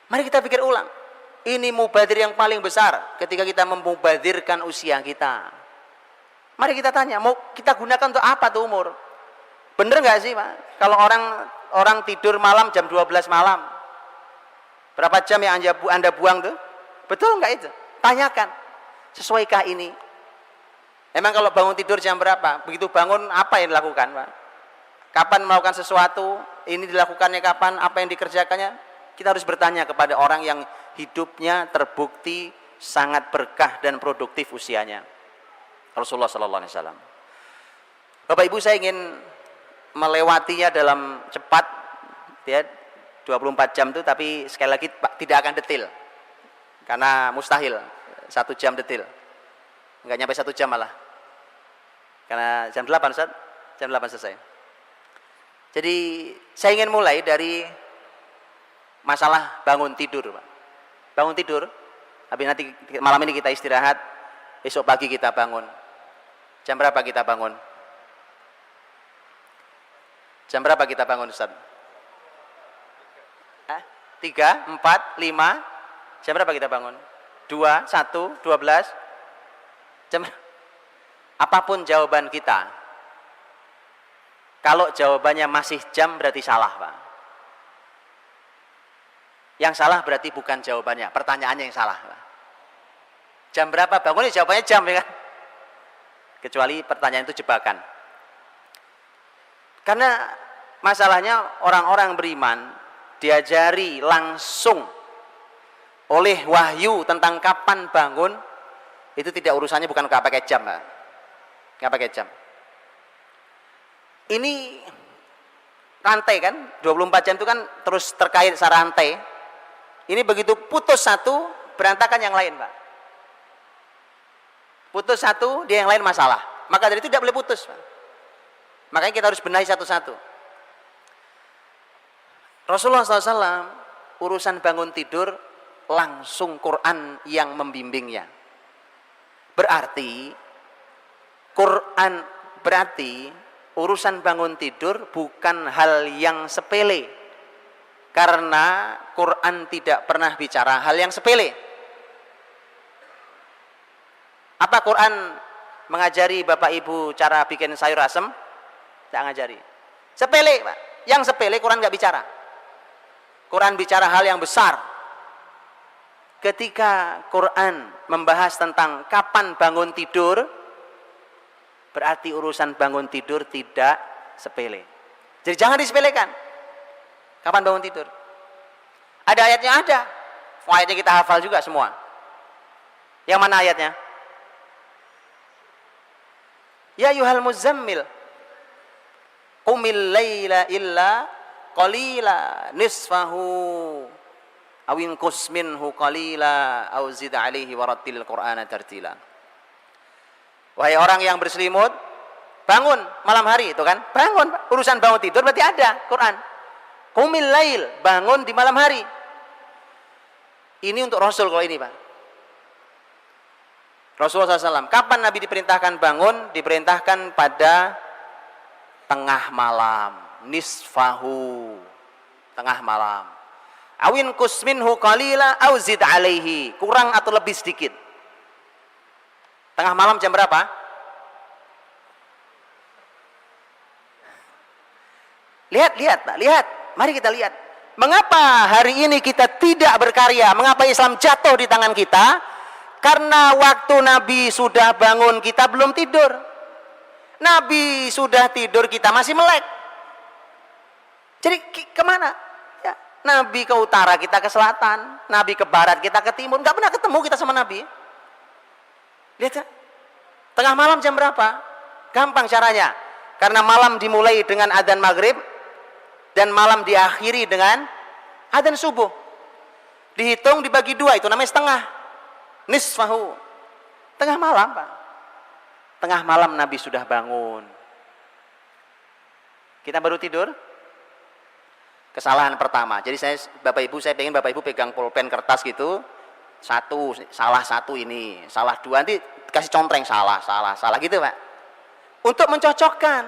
Mari kita pikir ulang. Ini mubadzir yang paling besar ketika kita memubadzirkan usia kita. Mari kita tanya, mau kita gunakan untuk apa tuh umur? Bener nggak sih, Pak? Kalau orang tidur malam jam 12 malam, berapa jam yang Anda buang tuh? Betul nggak itu? Tanyakan. Sesuaikah ini? Emang kalau bangun tidur jam berapa? Begitu bangun apa yang dilakukan, Pak? Kapan melakukan sesuatu? Ini dilakukannya kapan? Apa yang dikerjakannya? Kita harus bertanya kepada orang yang hidupnya terbukti sangat berkah dan produktif usianya. Rasulullah sallallahu alaihi wasallam. Bapak Ibu, saya ingin melewatinya dalam cepat ya, 24 jam itu, tapi sekali lagi Pak, tidak akan detil. Karena mustahil 1 jam detil. Enggak nyampe 1 jam malah. Karena jam 8, Ustaz. Jam 8 selesai. Jadi saya ingin mulai dari masalah bangun tidur, Pak. Bangun tidur, habis nanti malam ini kita istirahat, esok pagi kita bangun. Jam berapa kita bangun? Jam berapa kita bangun, Ustaz? 3, 4, 5. Jam berapa kita bangun? 2, 1, 12. Jam. Apapun jawaban kita, kalau jawabannya masih jam berarti salah, Pak. Yang salah berarti bukan jawabannya, pertanyaannya yang salah. Jam berapa bangun? Jawabannya jam, ya kan? Kecuali pertanyaan itu jebakan. Karena masalahnya orang-orang beriman diajari langsung oleh wahyu tentang kapan bangun, itu tidak, urusannya bukan nggak pakai jam, nggak pakai jam. Ini rantai kan, 24 jam itu kan terus terkait secara rantai. Ini begitu putus satu, berantakan yang lain, Pak. Putus satu, dia yang lain masalah. Maka dari itu tidak boleh putus, Pak. Makanya kita harus benahi satu-satu. Rasulullah SAW, urusan bangun tidur, langsung Quran yang membimbingnya. Berarti, urusan bangun tidur bukan hal yang sepele. Karena Quran tidak pernah bicara hal yang sepele. Apa Quran mengajari Bapak Ibu cara bikin sayur asem? Tidak ngajari. Sepele, Pak. Yang sepele Quran nggak bicara. Quran bicara hal yang besar. Ketika Quran membahas tentang kapan bangun tidur, berarti urusan bangun tidur tidak sepele. Jadi jangan disepelekan. Kapan bangun tidur? Ada ayatnya? Ada. Ayatnya kita hafal juga semua. Yang mana ayatnya? Ya ayyuhal muzammil qumil laila illa qalila nisfahu aw inqus minhu qalila aw zid alaihi warattil qur'ana tartila. Wahai orang yang berselimut, bangun malam hari, itu kan? Bangun, urusan bangun tidur berarti ada Quran. Qumil lail, bangun di malam hari. Ini untuk Rasul kalau ini, Pak. Rasulullah SAW, kapan Nabi diperintahkan bangun? Diperintahkan pada tengah malam, nisfahu, tengah malam. Awin kusminhu qalila au zid alaihi, kurang atau lebih sedikit. Tengah malam jam berapa? Lihat, Pak, lihat. Mari kita lihat. Mengapa hari ini kita tidak berkarya? Mengapa Islam jatuh di tangan kita? Karena waktu Nabi sudah bangun, kita belum tidur. Nabi sudah tidur, kita masih melek. Jadi kemana? Ya, Nabi ke utara, kita ke selatan. Nabi ke barat, kita ke timur. Nggak pernah ketemu kita sama Nabi. Lihat ya. Tengah malam jam berapa? Gampang caranya. Karena malam dimulai dengan adzan maghrib dan malam diakhiri dengan adzan subuh. Dihitung dibagi dua, itu namanya setengah. Nisfahu. Tengah malam, Pak. Tengah malam Nabi sudah bangun. Kita baru tidur. Kesalahan pertama. Jadi saya pengen Bapak Ibu pegang pulpen kertas gitu. Salah satu ini, salah dua, nanti kasih contreng salah gitu, Pak. Untuk mencocokkan.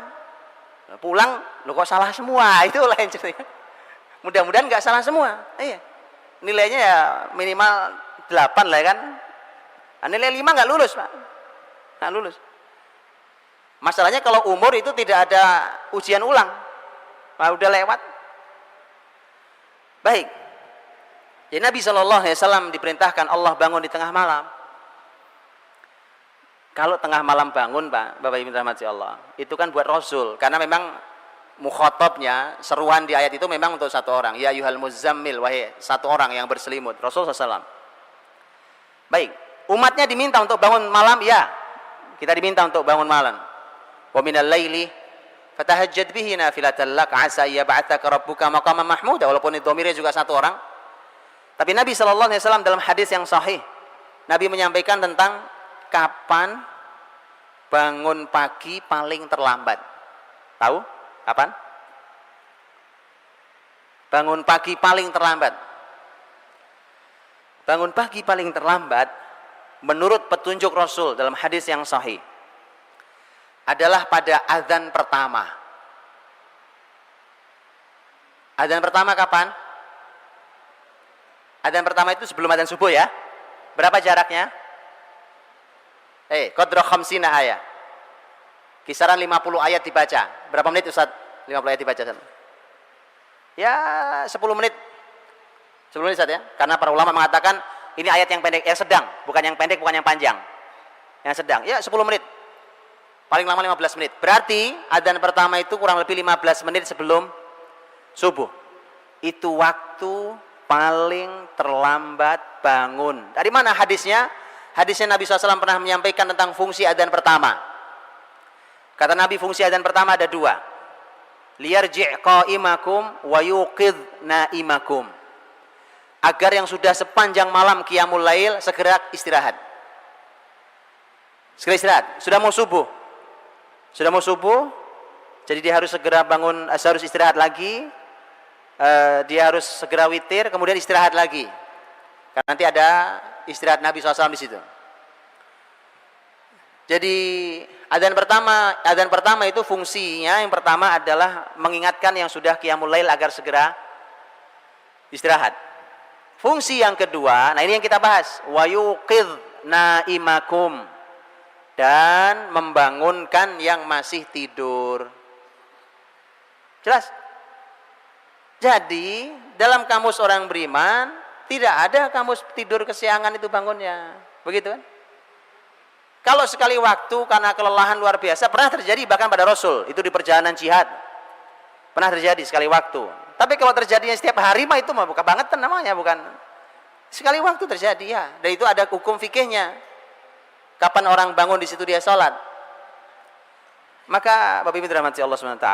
Pulang, lo kok salah semua, itu lain cerita. Mudah-mudahan nggak salah semua. Iya. Nilainya ya minimal 8 lah kan. Nah, nilai 5 nggak lulus, Pak. Nggak lulus. Masalahnya kalau umur itu tidak ada ujian ulang. Nah, udah lewat. Baik. Jadi Nabi SAW diperintahkan Allah bangun di tengah malam. Kalau tengah malam bangun, Pak, Bapak Ibu rahmati Allah, itu kan buat Rasul, karena memang mukhatabnya, seruan di ayat itu memang untuk satu orang. Ya ayyuhal muzammil, wahai satu orang yang berselimut, Rasul SAW. Baik, umatnya diminta untuk bangun malam, ya. Kita diminta untuk bangun malam. Wa minal laili fatahajjad bihi nafilatan lak asa yab'atsaka rabbuka maqaman mahmuda. Walaupun itu dhamirnya juga satu orang. Tapi Nabi SAW dalam hadis yang sahih, Nabi menyampaikan tentang kapan bangun pagi paling terlambat. Tahu? Kapan? Bangun pagi paling terlambat. Bangun pagi paling terlambat menurut petunjuk Rasul dalam hadis yang sahih adalah pada azan pertama. Azan pertama kapan? Azan pertama itu sebelum azan subuh ya. Berapa jaraknya? Qadra khamsina ayat. Kisaran 50 ayat dibaca. Berapa menit Ustaz? 50 ayat dibaca. Ya 10 menit. 10 menit Ustaz ya. Karena para ulama mengatakan ini ayat yang pendek, yang sedang, bukan yang pendek, bukan yang panjang. Yang sedang. Ya 10 menit. Paling lama 15 menit. Berarti adzan pertama itu kurang lebih 15 menit sebelum subuh. Itu waktu paling terlambat bangun. Dari mana hadisnya? Hadisnya Nabi SAW pernah menyampaikan tentang fungsi adzan pertama. Kata Nabi, fungsi adzan pertama ada 2. Liyarji' qa'imakum wa yuqidh na'imakum. Agar yang sudah sepanjang malam qiyamul lail segera istirahat. Segera istirahat. Sudah mau subuh. Sudah mau subuh. Jadi dia harus segera bangun, harus istirahat lagi. Dia harus segera witir, kemudian istirahat lagi. Karena nanti ada istirahat Nabi SAW di situ. Jadi adzan pertama itu fungsinya yang pertama adalah mengingatkan yang sudah qiyamul lail agar segera istirahat. Fungsi yang kedua, nah ini yang kita bahas, wa yuqidh naimakum, dan membangunkan yang masih tidur. Jelas? Jadi dalam kamus orang beriman tidak ada kamus tidur kesiangan itu bangunnya, begitu kan? Kalau sekali waktu karena kelelahan luar biasa pernah terjadi bahkan pada Rasul, itu di perjalanan jihad pernah terjadi sekali waktu. Tapi kalau terjadinya setiap hari mah itu mah bukan bangetan namanya, bukan sekali waktu terjadi ya. Dan itu ada hukum fikihnya. Kapan orang bangun di situ dia sholat. Maka Bapak Ibu dirahmati Allah SWT,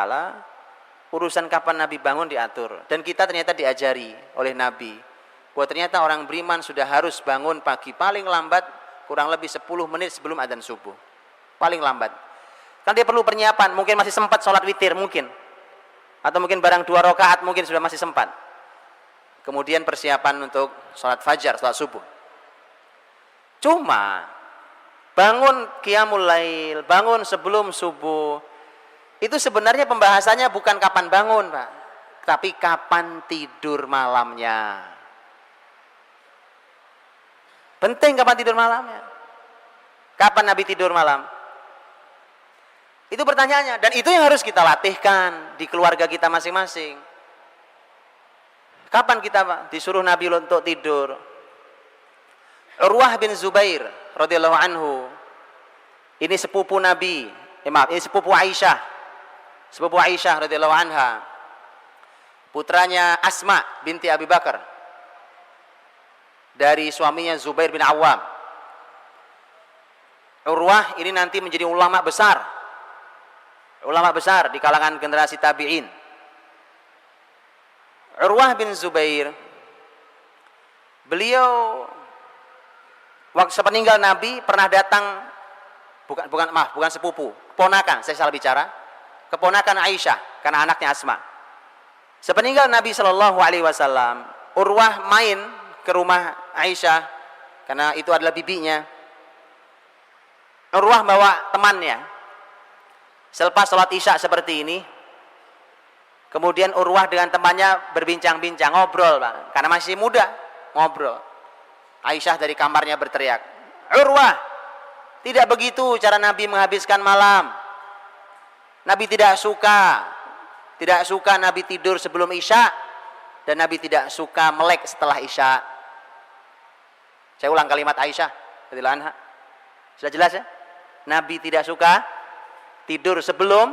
urusan kapan Nabi bangun diatur. Dan kita ternyata diajari oleh Nabi bahwa ternyata orang beriman sudah harus bangun pagi paling lambat kurang lebih 10 menit sebelum adzan subuh. Paling lambat. Kan dia perlu persiapan, mungkin masih sempat sholat witir mungkin. Atau mungkin barang 2 rakaat mungkin sudah masih sempat. Kemudian persiapan untuk sholat fajar, sholat subuh. Cuma bangun qiyamul lail, bangun sebelum subuh, itu sebenarnya pembahasannya bukan kapan bangun, Pak, tapi kapan tidur malamnya. Penting kapan tidur malamnya. Kapan Nabi tidur malam? Itu pertanyaannya. Dan itu yang harus kita latihkan di keluarga kita masing-masing. Kapan kita Pak, disuruh Nabi untuk tidur? Urwah bin Zubair radhiyallahu anhu. Ini sepupu Nabi. Ini sepupu Aisyah. Sepupu Aisyah radhiyallahu anha. Putranya Asma binti Abi Bakar. Dari suaminya Zubair bin Awam. Urwah ini nanti menjadi ulama besar. Ulama besar di kalangan generasi tabi'in. Urwah bin Zubair, beliau waktu sepeninggal Nabi pernah datang, bukan sepupu, keponakan, saya salah bicara, keponakan Aisyah karena anaknya Asma. Sepeninggal Nabi Shallallahu Alaihi Wasallam, Urwah main ke rumah Aisyah karena itu adalah bibinya. Urwah bawa temannya. Selepas sholat Isya seperti ini, kemudian Urwah dengan temannya berbincang-bincang, ngobrol Pak, karena masih muda, ngobrol. Aisyah dari kamarnya berteriak, Urwah, tidak begitu cara Nabi menghabiskan malam. Nabi tidak suka Nabi tidur sebelum Isya, dan Nabi tidak suka melek setelah Isya. Saya ulang kalimat Aisyah radhiyallahu anha. Sudah jelas ya? Nabi tidak suka tidur sebelum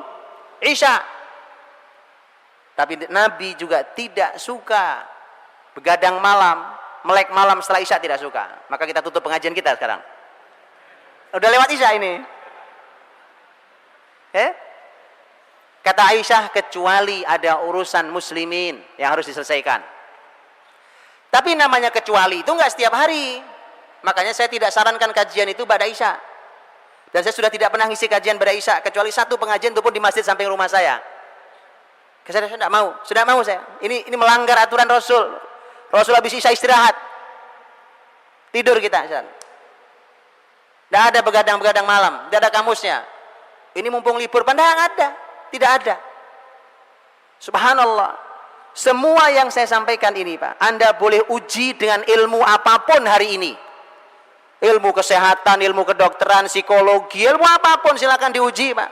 Isya. Tapi Nabi juga tidak suka begadang malam, melek malam setelah Isya, tidak suka. Maka kita tutup pengajian kita sekarang. Udah lewat Isya ini. Kata Aisyah, kecuali ada urusan muslimin yang harus diselesaikan. Tapi namanya kecuali itu enggak setiap hari. Makanya saya tidak sarankan kajian itu pada Isya. Dan saya sudah tidak pernah ngisi kajian pada Isya, kecuali satu pengajian itu pun di masjid samping rumah saya. Saya sudah mau saya. Ini melanggar aturan Rasul. Rasul habis Isya istirahat. Tidur kita. Tidak ada begadang-begadang malam, tidak ada kamusnya. Ini mumpung libur, padahal ada, tidak ada. Subhanallah. Semua yang saya sampaikan ini Pak, Anda boleh uji dengan ilmu apapun hari ini. Ilmu kesehatan, ilmu kedokteran, psikologi, ilmu apapun silakan diuji Pak.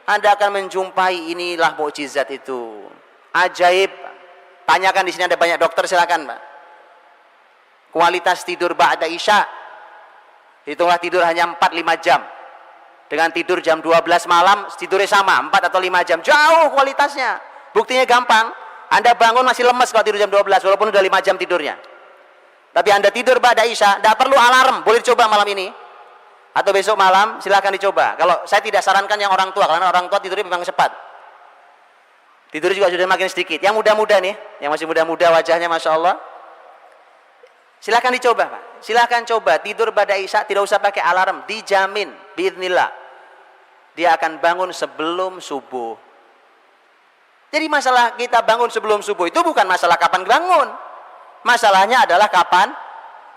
Anda akan menjumpai inilah mukjizat itu. Ajaib. Tanyakan di sini ada banyak dokter, silakan Pak. Kualitas tidur ba'da Isya. Hitunglah tidur hanya 4-5 jam. Dengan tidur jam 12 malam, tidurnya sama 4 atau 5 jam. Jauh kualitasnya. Buktinya gampang. Anda bangun masih lemes kalau tidur jam 12 walaupun udah 5 jam tidurnya. Tapi Anda tidur ba'da Isya, tidak perlu alarm, boleh dicoba malam ini. Atau besok malam silahkan dicoba. Kalau saya tidak sarankan yang orang tua, karena orang tua tidurnya memang cepat. Tidur juga sudah makin sedikit. Yang muda-muda nih, yang masih muda-muda wajahnya Masya Allah, silahkan dicoba Pak. Silahkan coba tidur pada Isya, tidak usah pakai alarm, dijamin biidznillah dia akan bangun sebelum subuh. Jadi masalah kita bangun sebelum subuh itu bukan masalah kapan bangun, masalahnya adalah kapan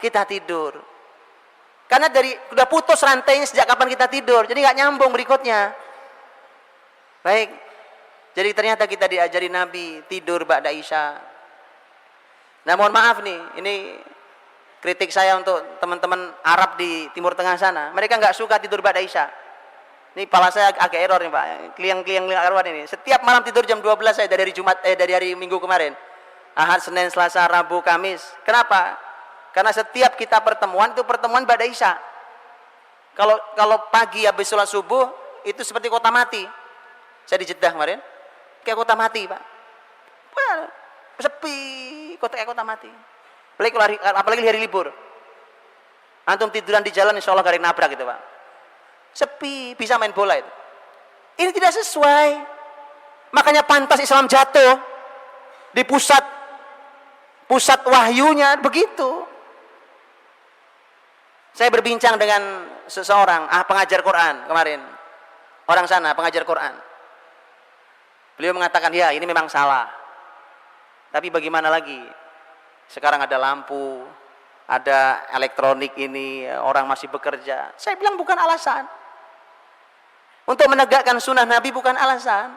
kita tidur. Karena udah putus rantainya sejak kapan kita tidur, jadi nggak nyambung berikutnya. Baik, jadi ternyata kita diajari Nabi tidur ba'da Isya. Nah mohon maaf nih, ini kritik saya untuk teman-teman Arab di Timur Tengah sana. Mereka nggak suka tidur ba'da Isya. Ini kepala saya agak error nih Pak, kliang-kliang arwan ini. Setiap malam tidur jam 12 saya dari hari Minggu kemarin. Ahad, Senin, Selasa, Rabu, Kamis. Kenapa? Karena setiap kita pertemuan itu pertemuan ba'da Isya. Kalau pagi habis sholat subuh itu seperti kota mati. Saya di Jeddah kemarin, kayak kota mati Pak. Wah, sepi, kayak kota mati. Apalagi hari libur. Antum tiduran di jalan insya Allah gak ada yang nabrak gitu Pak. Sepi, bisa main bola itu. Ini tidak sesuai. Makanya pantas Islam jatuh di pusat wahyunya begitu. Saya berbincang dengan seseorang, pengajar Quran kemarin. Orang sana, pengajar Quran. Beliau mengatakan, ya ini memang salah. Tapi bagaimana lagi? Sekarang ada lampu, ada elektronik ini, orang masih bekerja. Saya bilang bukan alasan. Untuk menegakkan sunnah Nabi bukan alasan.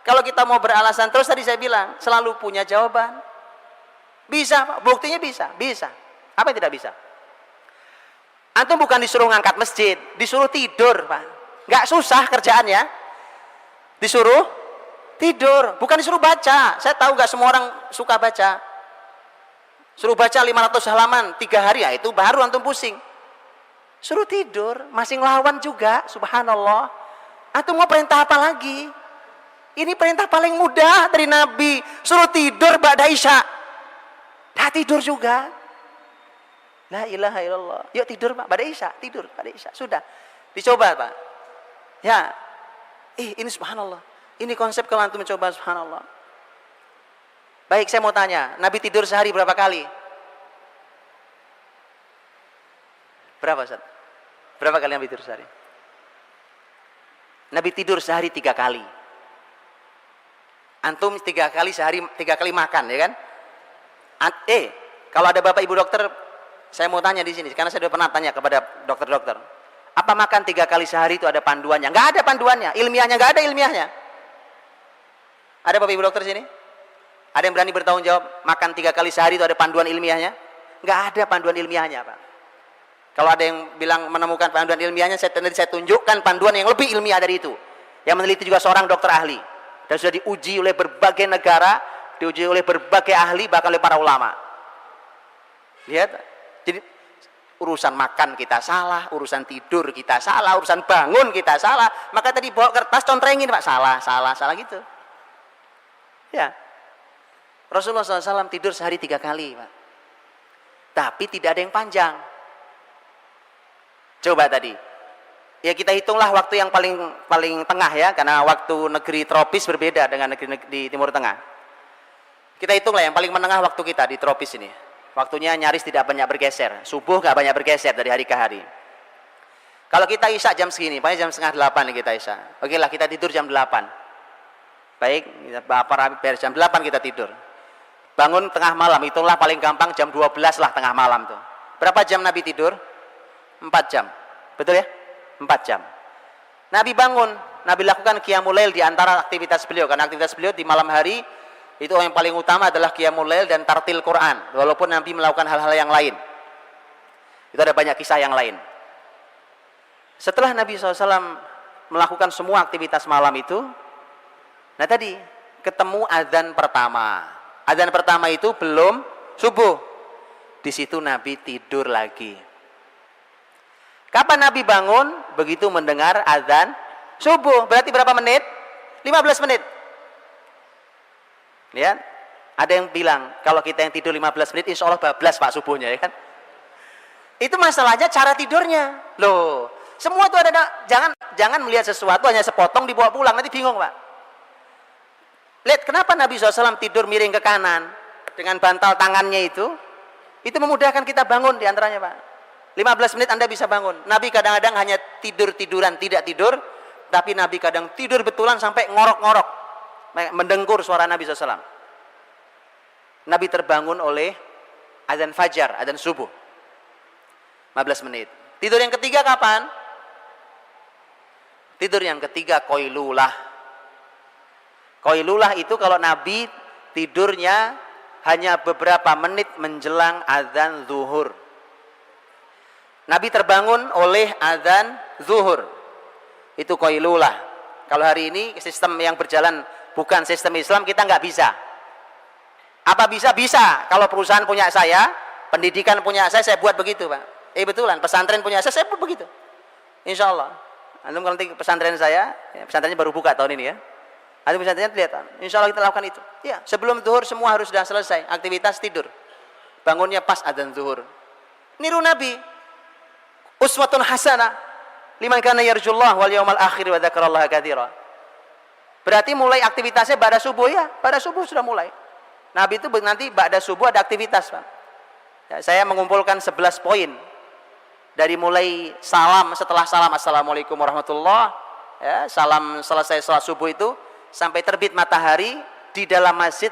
Kalau kita mau beralasan terus, tadi saya bilang, selalu punya jawaban. Bisa Pak, buktinya bisa. Apa yang tidak bisa? Antum bukan disuruh ngangkat masjid, disuruh tidur Pak. Nggak susah kerjaannya. Disuruh tidur, bukan disuruh baca. Saya tahu nggak semua orang suka baca. Suruh baca 500 halaman 3 hari, ya itu baru antum pusing. Suruh tidur, masih ngelawan juga, subhanallah. Antum mau perintah apa lagi? Ini perintah paling mudah dari Nabi. Suruh tidur ba'da isya. Dah tidur juga. La ilaha illallah. Yuk tidur Pak, ba'da isya, tidur ba'da isya. Sudah. Dicoba Pak. Ya. Ini subhanallah. Ini konsep kalau antum mencoba, subhanallah. Baik, saya mau tanya, Nabi tidur sehari berapa kali? Berapa Ustaz? Berapa kali Nabi tidur sehari? Nabi tidur sehari 3 kali. Antum 3 kali sehari, 3 kali makan, ya kan? Kalau ada bapak ibu dokter, saya mau tanya di sini, karena saya sudah pernah tanya kepada dokter-dokter. Apa makan 3 kali sehari itu ada panduannya? Nggak ada panduannya, ilmiahnya nggak ada ilmiahnya. Ada bapak ibu dokter sini? Ada yang berani bertanggung jawab makan 3 kali sehari itu ada panduan ilmiahnya? Nggak ada panduan ilmiahnya, Pak. Kalau ada yang bilang menemukan panduan ilmiahnya, saya tunjukkan panduan yang lebih ilmiah dari itu. Yang meneliti juga seorang dokter ahli. Dan sudah diuji oleh berbagai negara, diuji oleh berbagai ahli, bahkan oleh para ulama. Lihat, jadi urusan makan kita salah, urusan tidur kita salah, urusan bangun kita salah. Maka tadi bawa kertas contrengin Pak, salah gitu. Ya, Rasulullah SAW tidur sehari 3 kali Pak. Tapi tidak ada yang panjang. Coba tadi, ya kita hitunglah waktu yang paling tengah ya, karena waktu negeri tropis berbeda dengan negeri di Timur Tengah. Kita hitunglah yang paling menengah waktu kita di tropis ini. Waktunya nyaris tidak banyak bergeser, subuh nggak banyak bergeser dari hari ke hari. Kalau kita isya jam segini, paling jam 7:30 nih kita isya. Oke lah, kita tidur jam 8. Baik, jam 8 kita tidur. Bangun tengah malam, hitunglah paling gampang jam 12 lah tengah malam tuh. Berapa jam Nabi tidur? 4 jam. Betul ya? 4 jam. Nabi bangun, Nabi lakukan qiyamul lail di antara aktivitas beliau, karena aktivitas beliau di malam hari itu yang paling utama adalah qiyamul lail dan tartil Quran, walaupun Nabi melakukan hal-hal yang lain. Itu ada banyak kisah yang lain. Setelah Nabi SAW melakukan semua aktivitas malam itu, nah tadi ketemu adzan pertama. Adzan pertama itu belum subuh. Di situ Nabi tidur lagi. Kapan Nabi bangun? Begitu mendengar adzan subuh. Berarti berapa menit? 15 menit. Lihat, ada yang bilang kalau kita yang tidur 15 menit insya Allah bablas Pak subuhnya, ya kan? Itu masalahnya cara tidurnya. Loh, semua itu ada, jangan melihat sesuatu hanya sepotong dibawa pulang, nanti bingung Pak. Lihat kenapa Nabi SAW tidur miring ke kanan dengan bantal tangannya itu memudahkan kita bangun diantaranya Pak. 15 menit Anda bisa bangun. Nabi kadang-kadang hanya tidur-tiduran, tidak tidur, tapi Nabi kadang tidur betulan sampai ngorok-ngorok, mendengkur suara Nabi SAW. Nabi terbangun oleh adzan fajar, adzan subuh. 15 menit. Tidur yang ketiga kapan? Tidur yang ketiga qailulah. Qailulah itu kalau Nabi tidurnya hanya beberapa menit menjelang adzan zuhur. Nabi terbangun oleh adzan zuhur. Itu qailulah. Kalau hari ini sistem yang berjalan bukan sistem Islam, kita nggak bisa. Apa bisa? Bisa. Kalau perusahaan punya saya, pendidikan punya saya buat begitu Pak. Betulan, pesantren punya saya buat begitu. Insya Allah. Antum kalau nanti pesantren saya, pesantrennya baru buka tahun ini ya. Antum pesantrennya lihat, insya Allah kita lakukan itu. Ya, sebelum zuhur semua harus sudah selesai. Aktivitas tidur. Bangunnya pas adzan zuhur. Niru Nabi. Uswatun hasanah liman kana yarjullah wal yaumal akhir wa dzakarallaha katsira. Berarti mulai aktivitasnya pada subuh ya, pada subuh sudah mulai. Nabi itu nanti pada subuh ada aktivitas, Pak. Ya, saya mengumpulkan 11 poin. Dari mulai salam, setelah salam assalamualaikum warahmatullah, ya, salam selesai salat subuh itu sampai terbit matahari di dalam masjid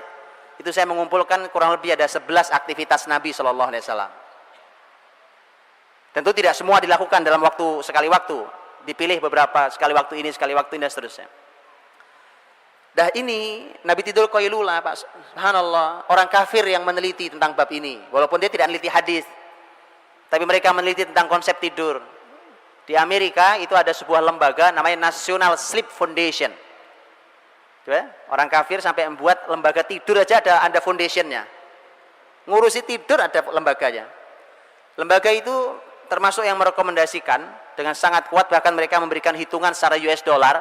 itu saya mengumpulkan kurang lebih ada 11 aktivitas Nabi sallallahu alaihi wasallam. Tentu tidak semua dilakukan dalam waktu sekali waktu, dipilih beberapa sekali waktu ini dan seterusnya. Dah ini Nabi tidur qailulah Pak. Subhanallah, orang kafir yang meneliti tentang bab ini, walaupun dia tidak meneliti hadis, tapi mereka meneliti tentang konsep tidur. Di Amerika itu ada sebuah lembaga namanya National Sleep Foundation. Orang kafir sampai membuat lembaga tidur aja ada foundationnya. Ngurusi tidur ada lembaganya. Lembaga itu termasuk yang merekomendasikan dengan sangat kuat, bahkan mereka memberikan hitungan secara US dollar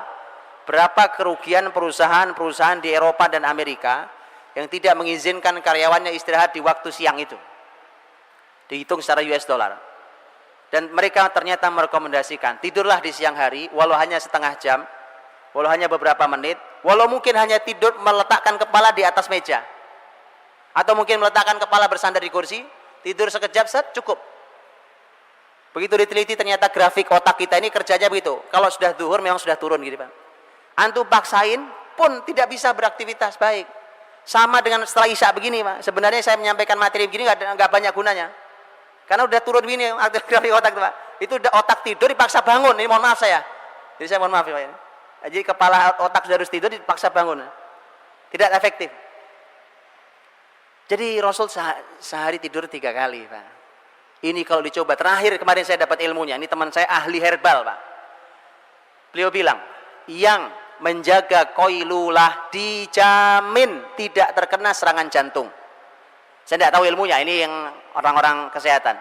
berapa kerugian perusahaan-perusahaan di Eropa dan Amerika yang tidak mengizinkan karyawannya istirahat di waktu siang itu. Dihitung secara US dollar. Dan mereka ternyata merekomendasikan tidurlah di siang hari walau hanya setengah jam, walau hanya beberapa menit, walau mungkin hanya tidur meletakkan kepala di atas meja, atau mungkin meletakkan kepala bersandar di kursi, tidur sekejap set cukup. Begitu diteliti ternyata grafik otak kita ini kerjanya begitu. Kalau sudah zuhur memang sudah turun gitu Pak. Antum paksain pun tidak bisa beraktivitas baik. Sama dengan setelah isya begini Pak. Sebenarnya saya menyampaikan materi begini nggak banyak gunanya. Karena udah turun begini grafik otak Pak. Itu udah otak tidur dipaksa bangun. Ini mohon maaf saya. Jadi saya mohon maaf ya Pak. Jadi kepala otak sudah harus tidur dipaksa bangun. Tidak efektif. Jadi Rasul sehari tidur 3 kali Pak. Ini kalau dicoba, terakhir kemarin saya dapat ilmunya. Ini teman saya ahli herbal Pak. Beliau bilang, yang menjaga qailulah dijamin tidak terkena serangan jantung. Saya tidak tahu ilmunya, ini yang orang-orang kesehatan.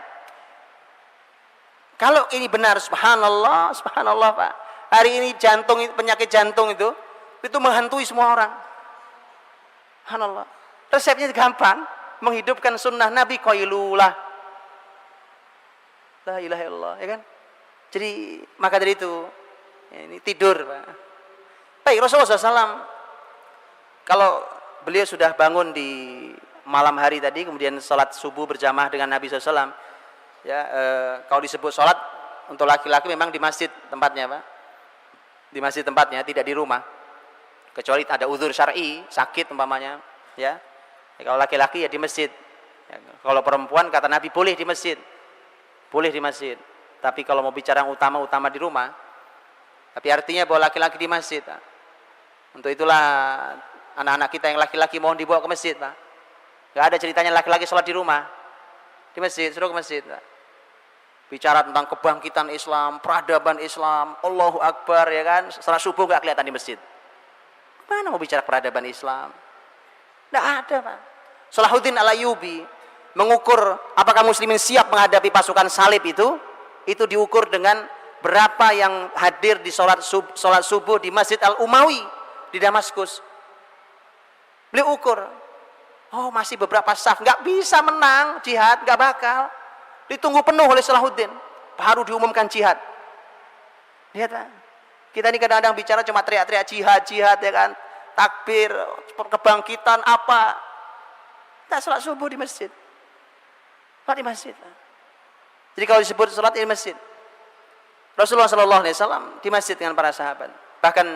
Kalau ini benar, subhanallah, subhanallah Pak. Hari ini jantung, penyakit jantung itu menghantui semua orang. Subhanallah. Resepnya gampang, menghidupkan sunnah Nabi qailulah. La ilaha illallah, ya kan? Jadi maka dari itu ini tidur Pak. Baik, Rasulullah SAW kalau beliau sudah bangun di malam hari tadi, kemudian sholat subuh berjamaah dengan Nabi SAW, ya, kalau disebut sholat untuk laki-laki memang di masjid tempatnya Pak, di masjid tempatnya, tidak di rumah, kecuali ada uzur syar'i, sakit umpamanya, ya. Kalau laki-laki ya di masjid, ya, kalau perempuan kata Nabi boleh di masjid, boleh di masjid. Tapi kalau mau bicara yang utama di rumah, tapi artinya bahwa laki-laki di masjid Pak. Untuk itulah anak-anak kita yang laki-laki mohon dibawa ke masjid Pak. Gak ada ceritanya laki-laki sholat di rumah, di masjid, suruh ke masjid Pak. Bicara tentang kebangkitan Islam, peradaban Islam, Allahu Akbar, ya kan, setelah subuh gak kelihatan di masjid. Mana mau bicara peradaban Islam? Gak ada Pak. Salahuddin Al-Ayyubi mengukur apakah muslimin siap menghadapi pasukan salib itu diukur dengan berapa yang hadir di sholat subuh di Masjid Al-Umawi di Damaskus. Beliau ukur, oh masih beberapa saf, nggak bisa menang jihad, nggak bakal, ditunggu penuh oleh Salahuddin baru diumumkan jihad. Lihat Pak, kita ini kadang-kadang bicara cuma teriak-teriak jihad ya kan, takbir, kebangkitan apa, tak sholat subuh di masjid. Di masjid. Jadi kalau disebut salat di masjid, Rasulullah SAW di masjid dengan para sahabat. Bahkan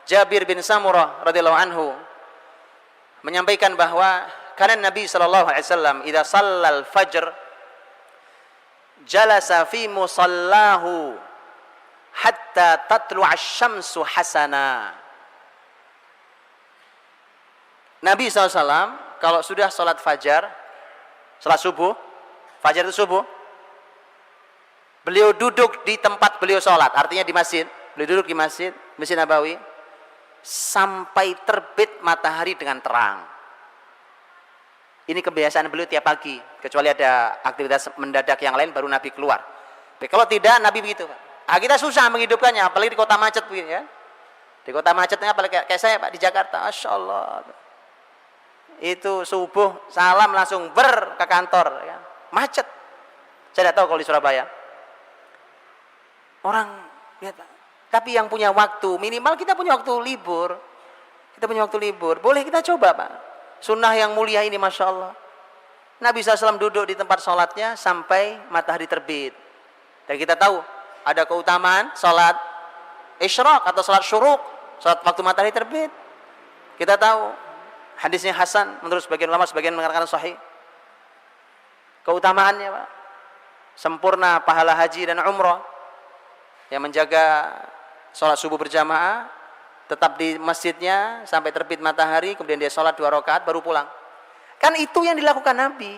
Jabir bin Samurah radhiyallahu anhu menyampaikan bahwa karena Nabi SAW idza shallal fajr jalasa fi musallahu hatta tatlu'a asy-syamsu hasana. Nabi SAW kalau sudah salat fajar, salat subuh, fajar itu subuh, beliau duduk di tempat beliau sholat, artinya di masjid. Beliau duduk di Masjid Nabawi sampai terbit matahari dengan terang. Ini kebiasaan beliau tiap pagi, kecuali ada aktivitas mendadak yang lain baru Nabi keluar. Tapi kalau tidak, Nabi begitu Pak. Kita susah menghidupkannya, apalagi di kota macet begini ya. Di kota macetnya apalagi kayak saya Pak di Jakarta, Masya Allah. Itu subuh salam langsung ke kantor ya. Macet. Saya tidak tahu kalau di Surabaya. Orang lihat, tapi yang punya waktu, minimal kita punya waktu libur. Kita punya waktu libur, boleh kita coba Pak. Sunnah yang mulia ini Masya Allah. Nabi SAW duduk di tempat sholatnya sampai matahari terbit. Dan kita tahu ada keutamaan sholat isyraq atau sholat syuruk, sholat waktu matahari terbit. Kita tahu hadisnya Hasan menurut sebagian ulama, sebagian mengatakan sahih. Keutamaannya Pak, sempurna pahala haji dan umrah. Yang menjaga sholat subuh berjamaah tetap di masjidnya sampai terbit matahari, kemudian dia sholat 2 rakaat baru pulang. Kan itu yang dilakukan Nabi.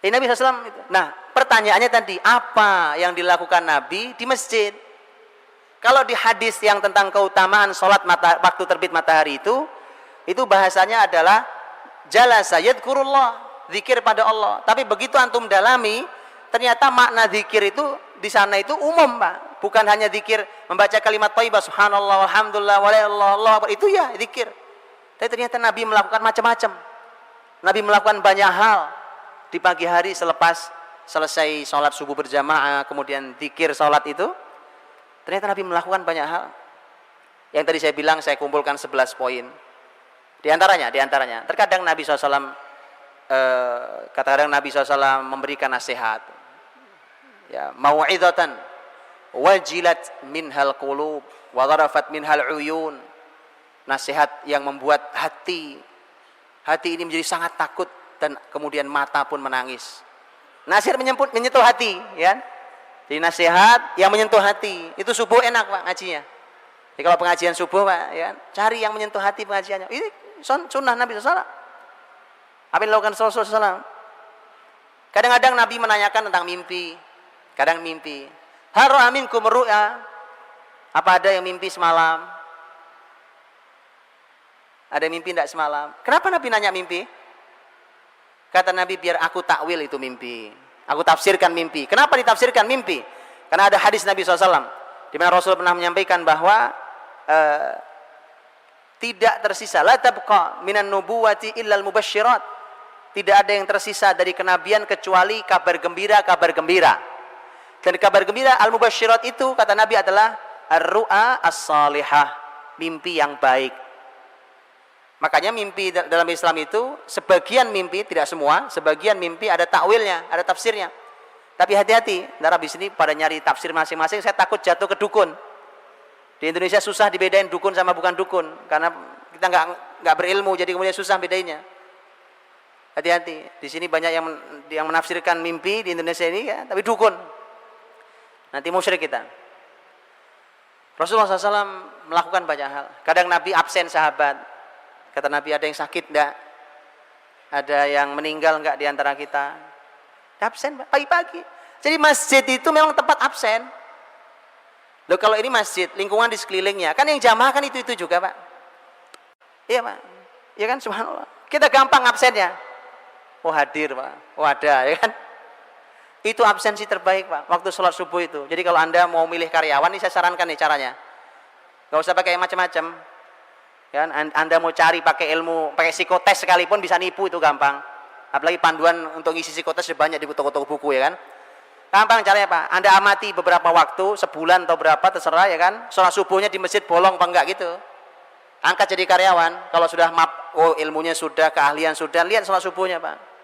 Nabi SAW itu. Nah pertanyaannya tadi, apa yang dilakukan Nabi di masjid? Kalau di hadis yang tentang keutamaan sholat waktu terbit matahari itu bahasanya adalah jalasa yadhkurullah, zikir pada Allah. Tapi begitu antum dalami, ternyata makna zikir itu di sana itu umum, Pak. Bukan hanya zikir membaca kalimat thayyibah subhanallah walhamdulillah wa la ilaha illallah, itu ya zikir. Tapi ternyata Nabi melakukan macam-macam. Nabi melakukan banyak hal di pagi hari selepas selesai sholat subuh berjamaah, kemudian zikir sholat itu. Ternyata Nabi melakukan banyak hal. Yang tadi saya bilang, saya kumpulkan 11 poin. Di antaranya, terkadang Nabi SAW, kadang Nabi SAW memberikan nasihat. Ya, mau'izatan wajilat minhal qulub wa dharafat minhal uyun. Nasihat yang membuat hati ini menjadi sangat takut dan kemudian mata pun menangis. Nasihat menyentuh hati, ya. Jadi nasihat yang menyentuh hati. Itu subuh enak, Pak, ngajinya. Jadi kalau pengajian subuh, Pak, ya, cari yang menyentuh hati pengajiannya. Ini sunnah Nabi SAW. Apa yang dilakukan Rasulullah SAW? Kadang-kadang Nabi menanyakan tentang mimpi. Kadang mimpi. Hal ra'a minkum ru'ya? Apa ada yang mimpi semalam? Ada mimpi tidak semalam? Kenapa Nabi nanya mimpi? Kata Nabi, biar aku takwil itu mimpi. Aku tafsirkan mimpi. Kenapa ditafsirkan mimpi? Karena ada hadis Nabi SAW, di mana Rasul pernah menyampaikan bahwa tidak tersisa, la tabqa minan nubuwati illal mubasysyirat. Tidak ada yang tersisa dari kenabian kecuali kabar gembira. Dan kabar gembira al-mubasysyirat itu, kata Nabi, adalah ar-ru'a as-salihah, mimpi yang baik. Makanya mimpi dalam Islam itu, sebagian mimpi, tidak semua, sebagian mimpi ada takwilnya, ada tafsirnya. Tapi hati-hati, ntar habis ini pada nyari tafsir masing-masing, saya takut jatuh ke dukun. Di Indonesia susah dibedain dukun sama bukan dukun, karena kita nggak berilmu, jadi kemudian susah bedainya. Hati-hati, di sini banyak yang menafsirkan mimpi di Indonesia ini, ya, tapi dukun. Nanti musyrik kita. Rasulullah SAW melakukan banyak hal. Kadang Nabi absen sahabat. Kata Nabi, ada yang sakit enggak? Ada yang meninggal enggak di antara kita? Absen, pagi-pagi. Jadi masjid itu memang tempat absen. Loh, kalau ini masjid, lingkungan di sekelilingnya, kan yang jamaah kan itu juga, Pak. Iya, Pak. Iya kan, subhanallah. Kita gampang absennya. Oh, hadir, Pak. Oh, ada, ya kan? Itu absensi terbaik, Pak, waktu sholat subuh itu. Jadi kalau Anda mau milih karyawan, ini saya sarankan nih caranya. Gak usah pakai macam-macam. Ya, Anda mau cari pakai ilmu, pakai psikotes sekalipun bisa nipu, itu gampang. Apalagi panduan untuk ngisi psikotes banyak di toko-toko buku, ya kan. Gampang caranya, Pak. Anda amati beberapa waktu, sebulan atau berapa, terserah, ya kan. Sholat subuhnya di masjid bolong apa enggak gitu. Angkat jadi karyawan. Kalau sudah ilmunya sudah, keahlian sudah, lihat sholat subuhnya, Pak.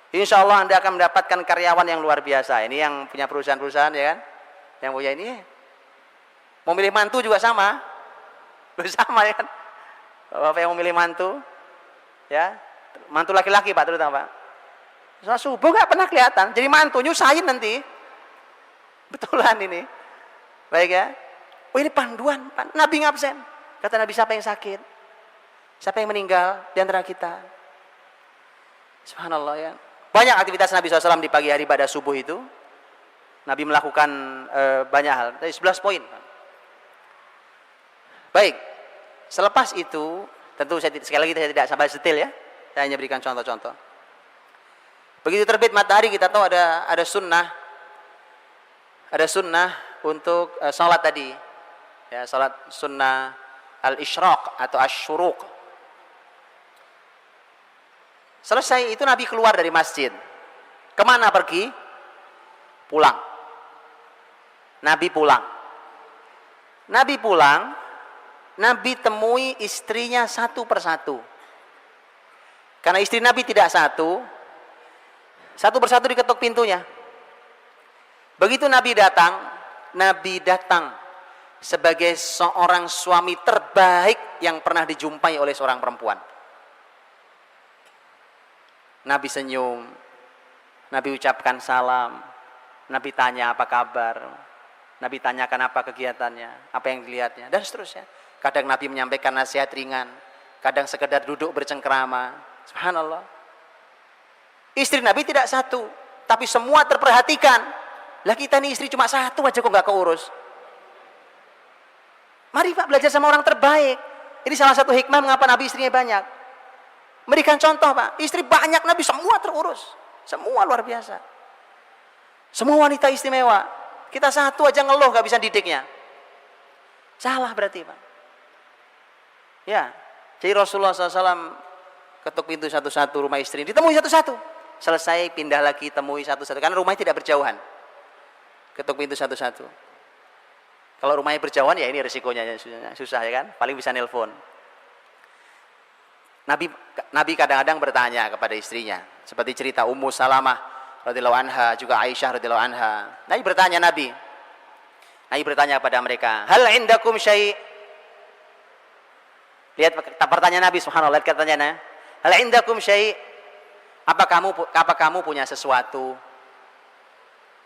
Insya Allah Anda akan mendapatkan karyawan yang luar biasa. Ini yang punya perusahaan-perusahaan, ya kan. Yang punya ini, mau milih mantu juga sama. Sama, ya kan. Bapak yang memilih mantu, ya, mantu laki-laki, Pak, terutama, Pak. Sholat subuh nggak pernah kelihatan, jadi mantu nyusahin nanti. Betulan ini. Baik, ya. Oh, ini panduan, Pak. Nabi ngabsen. Kata Nabi, siapa yang sakit? Siapa yang meninggal di antara kita? Subhanallah, ya. Banyak aktivitas Nabi SAW di pagi hari pada subuh itu. Nabi melakukan banyak hal. Dari 11 poin. Baik. Selepas itu, tentu sekali lagi saya tidak sampai detail, ya. Saya hanya berikan contoh-contoh. Begitu terbit matahari, kita tahu ada sunnah. Ada sunnah untuk salat tadi. Ya, salat sunnah al-isyraq atau asy-syuruq. Selesai itu Nabi keluar dari masjid. Kemana pergi? Pulang. Nabi pulang. Nabi temui istrinya satu persatu. Karena istri Nabi tidak satu persatu diketuk pintunya. Begitu Nabi datang sebagai seorang suami terbaik yang pernah dijumpai oleh seorang perempuan. Nabi senyum, Nabi ucapkan salam, Nabi tanya apa kabar, Nabi tanyakan apa kegiatannya, apa yang dilihatnya, dan seterusnya. Kadang Nabi menyampaikan nasihat ringan, kadang sekedar duduk bercengkrama. Subhanallah. Istri Nabi tidak satu, tapi semua terperhatikan. Lah kita nih istri cuma satu aja kok nggak keurus. Mari, Pak, belajar sama orang terbaik. Ini salah satu hikmah mengapa Nabi istrinya banyak. Memberikan contoh, Pak. Istri banyak Nabi, semua terurus. Semua luar biasa. Semua wanita istimewa. Kita satu aja ngeluh gak bisa didiknya. Salah berarti, Pak. Ya, jadi Rasulullah SAW ketuk pintu satu-satu rumah istri, ditemui satu-satu. Selesai, pindah lagi, temui satu-satu. Karena rumahnya tidak berjauhan. Ketuk pintu satu-satu. Kalau rumahnya berjauhan, ya ini resikonya susah ya kan. Paling bisa nelpon. Nabi kadang-kadang bertanya kepada istrinya, seperti cerita Ummu Salamah radhiyallahu anha, juga Aisyah radhiyallahu anha. Nabi bertanya kepada mereka, hal indakum syai'? Lihat pertanyaan Nabi, subhanallah, lihat pertanyaannya. Hal indakum syai'? Apa kamu punya sesuatu?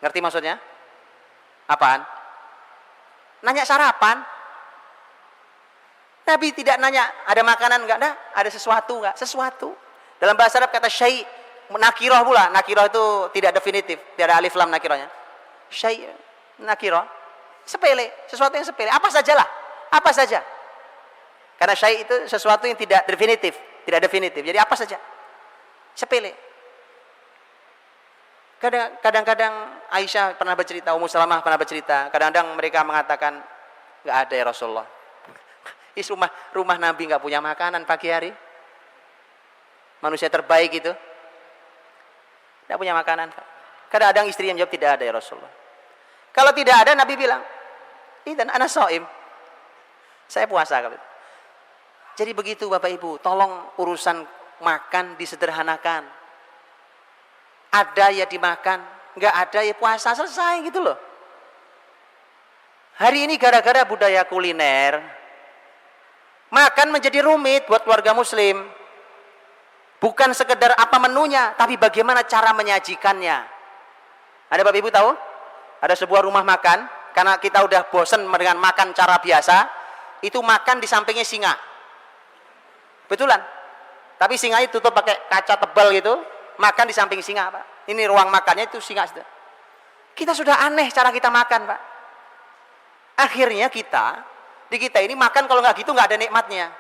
Ngerti maksudnya? Apaan? Nanya sarapan. Nabi tidak nanya ada makanan enggak, ada sesuatu enggak? Sesuatu. Dalam bahasa Arab kata syai' nakirah pula. Nakirah itu tidak definitif, tidak ada alif lam nakirahnya. Syai' nakirah, sepele, sesuatu yang sepele. Apa sajalah, apa saja. Karena syai' itu sesuatu yang tidak definitif, tidak definitif. Jadi apa saja, sepele. Kadang-kadang Aisyah pernah bercerita, Ummu Salamah pernah bercerita. Kadang-kadang mereka mengatakan enggak ada ya Rasulullah. Rumah Nabi nggak punya makanan pagi hari. Manusia terbaik itu nggak punya makanan. Kadang-kadang istri yang jawab tidak ada ya Rasulullah. Kalau tidak ada, Nabi bilang, "Idzan ana shaim." Saya puasa. Jadi begitu Bapak Ibu, tolong urusan makan disederhanakan. Ada ya dimakan, nggak ada ya puasa, selesai gitu loh. Hari ini gara-gara budaya kuliner, makan menjadi rumit buat keluarga muslim. Bukan sekedar apa menunya, tapi bagaimana cara menyajikannya. Ada Bapak Ibu tahu? Ada sebuah rumah makan, karena kita udah bosen dengan makan cara biasa, itu makan di sampingnya singa. Betulan. Tapi singa itu tutup pakai kaca tebal gitu, makan di samping singa, Pak. Ini ruang makannya itu singa. Kita sudah aneh cara kita makan, Pak. Akhirnya di kita ini makan kalau nggak gitu nggak ada nikmatnya.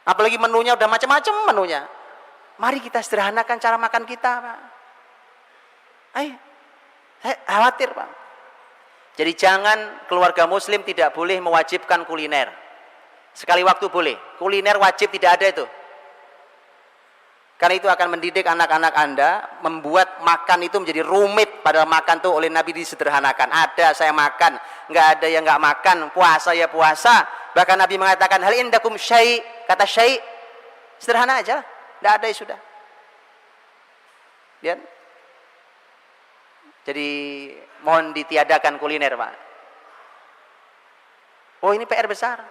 Apalagi menunya udah macam-macam menunya. Mari kita sederhanakan cara makan kita, Pak. Saya khawatir, Pak. Jadi jangan keluarga muslim tidak boleh mewajibkan kuliner. Sekali waktu boleh. Kuliner wajib tidak ada itu. Karena itu akan mendidik anak-anak Anda, membuat makan itu menjadi rumit. Padahal makan tuh oleh Nabi disederhanakan. Ada saya makan, nggak ada yang nggak makan. Puasa ya puasa. Bahkan Nabi mengatakan hal indakum syai'. Kata syai' sederhana aja, nggak ada ya sudah. Lihat. Jadi mohon ditiadakan kuliner, Pak. Oh ini PR besar.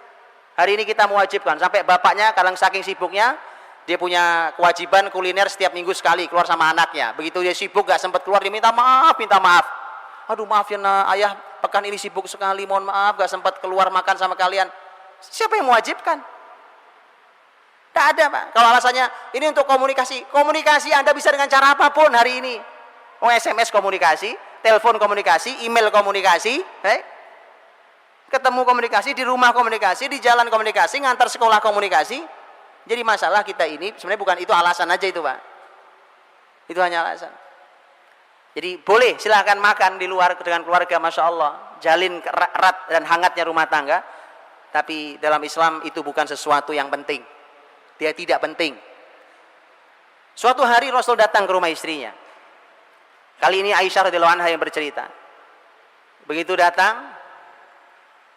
Hari ini kita mewajibkan. Sampai bapaknya kadang saking sibuknya, dia punya kewajiban kuliner setiap minggu sekali keluar sama anaknya. Begitu dia sibuk gak sempat keluar, dia minta maaf. Aduh maaf ya ayah, pekan ini sibuk sekali, mohon maaf gak sempat keluar makan sama kalian. Siapa yang mewajibkan? Tak ada, Pak. Kalau alasannya ini untuk komunikasi, komunikasi Anda bisa dengan cara apapun hari ini. SMS komunikasi, telepon komunikasi, email komunikasi, ketemu komunikasi, di rumah komunikasi, di jalan komunikasi, ngantar sekolah komunikasi. Jadi masalah kita ini sebenarnya bukan itu, alasan aja itu, Pak. Itu hanya alasan. Jadi boleh silahkan makan di luar dengan keluarga, Masya Allah. Jalin erat dan hangatnya rumah tangga. Tapi dalam Islam itu bukan sesuatu yang penting. Dia tidak penting. Suatu hari Rasul datang ke rumah istrinya. Kali ini Aisyah radhiyallahu anha yang bercerita. Begitu datang,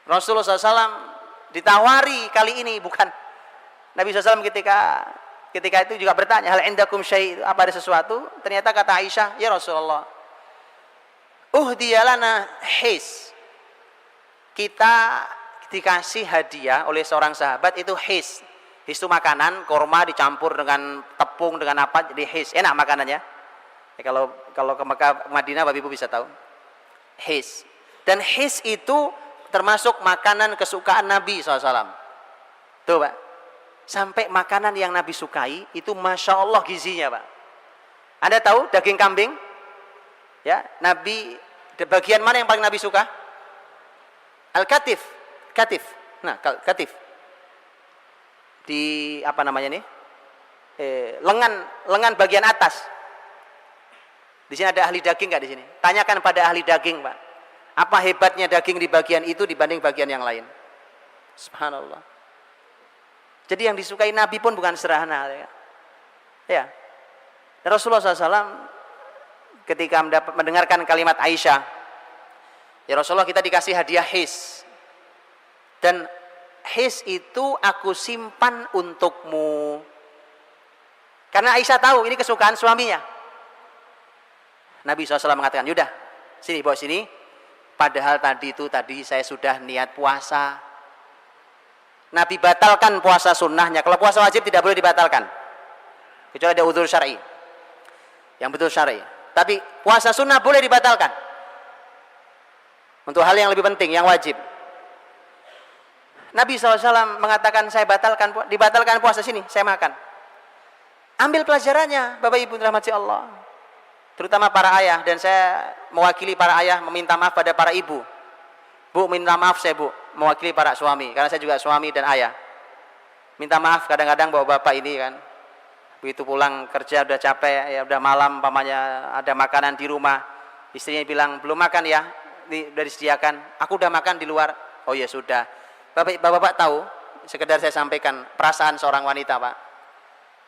Rasulullah SAW ditawari kali ini bukan. Nabi SAW ketika itu juga bertanya, hal indakum syai', apa ada sesuatu? Ternyata kata Aisyah, ya Rasulullah, uhdiyalana his. Kita dikasih hadiah oleh seorang sahabat itu his. His itu makanan, korma dicampur dengan tepung dengan apa, jadi his. Enak makanannya. Ya, kalau ke Mekah, Madinah, Bapak Ibu bisa tahu. His. Dan his itu termasuk makanan kesukaan Nabi SAW. Tuh, Pak. Sampai makanan yang Nabi sukai itu Masya Allah gizinya, Pak. Anda tahu daging kambing? Ya, Nabi, bagian mana yang paling Nabi suka? Al-katif. Katif. Nah, katif. Di apa namanya nih? lengan bagian atas. Di sini ada ahli daging nggak di sini? Tanyakan pada ahli daging, Pak. Apa hebatnya daging di bagian itu dibanding bagian yang lain? Subhanallah. Jadi yang disukai Nabi pun bukan sederhana, ya. Ya. Dan Rasulullah SAW ketika mendengarkan kalimat Aisyah, ya Rasulullah, kita dikasih hadiah his, dan his itu aku simpan untukmu. Karena Aisyah tahu ini kesukaan suaminya. Nabi SAW mengatakan, yaudah, sini bawa sini. Padahal tadi saya sudah niat puasa. Nabi batalkan puasa sunnahnya. Kalau puasa wajib tidak boleh dibatalkan, kecuali ada udzur syar'i, yang betul syar'i. Tapi puasa sunnah boleh dibatalkan untuk hal yang lebih penting, yang wajib. Nabi SAW mengatakan, saya dibatalkan puasa, sini saya makan. Ambil pelajarannya, Bapak Ibu dirahmati Allah, terutama para ayah, dan saya mewakili para ayah meminta maaf pada para ibu. Bu, minta maaf saya, Bu, mewakili para suami, karena saya juga suami dan ayah. Minta maaf kadang-kadang bahwa bapak ini kan begitu pulang kerja udah capek, ya udah malam, pamannya ada makanan di rumah, istrinya bilang belum makan ya, udah disediakan, aku udah makan di luar. Oh ya sudah. Bapak tahu, sekedar saya sampaikan perasaan seorang wanita, Pak.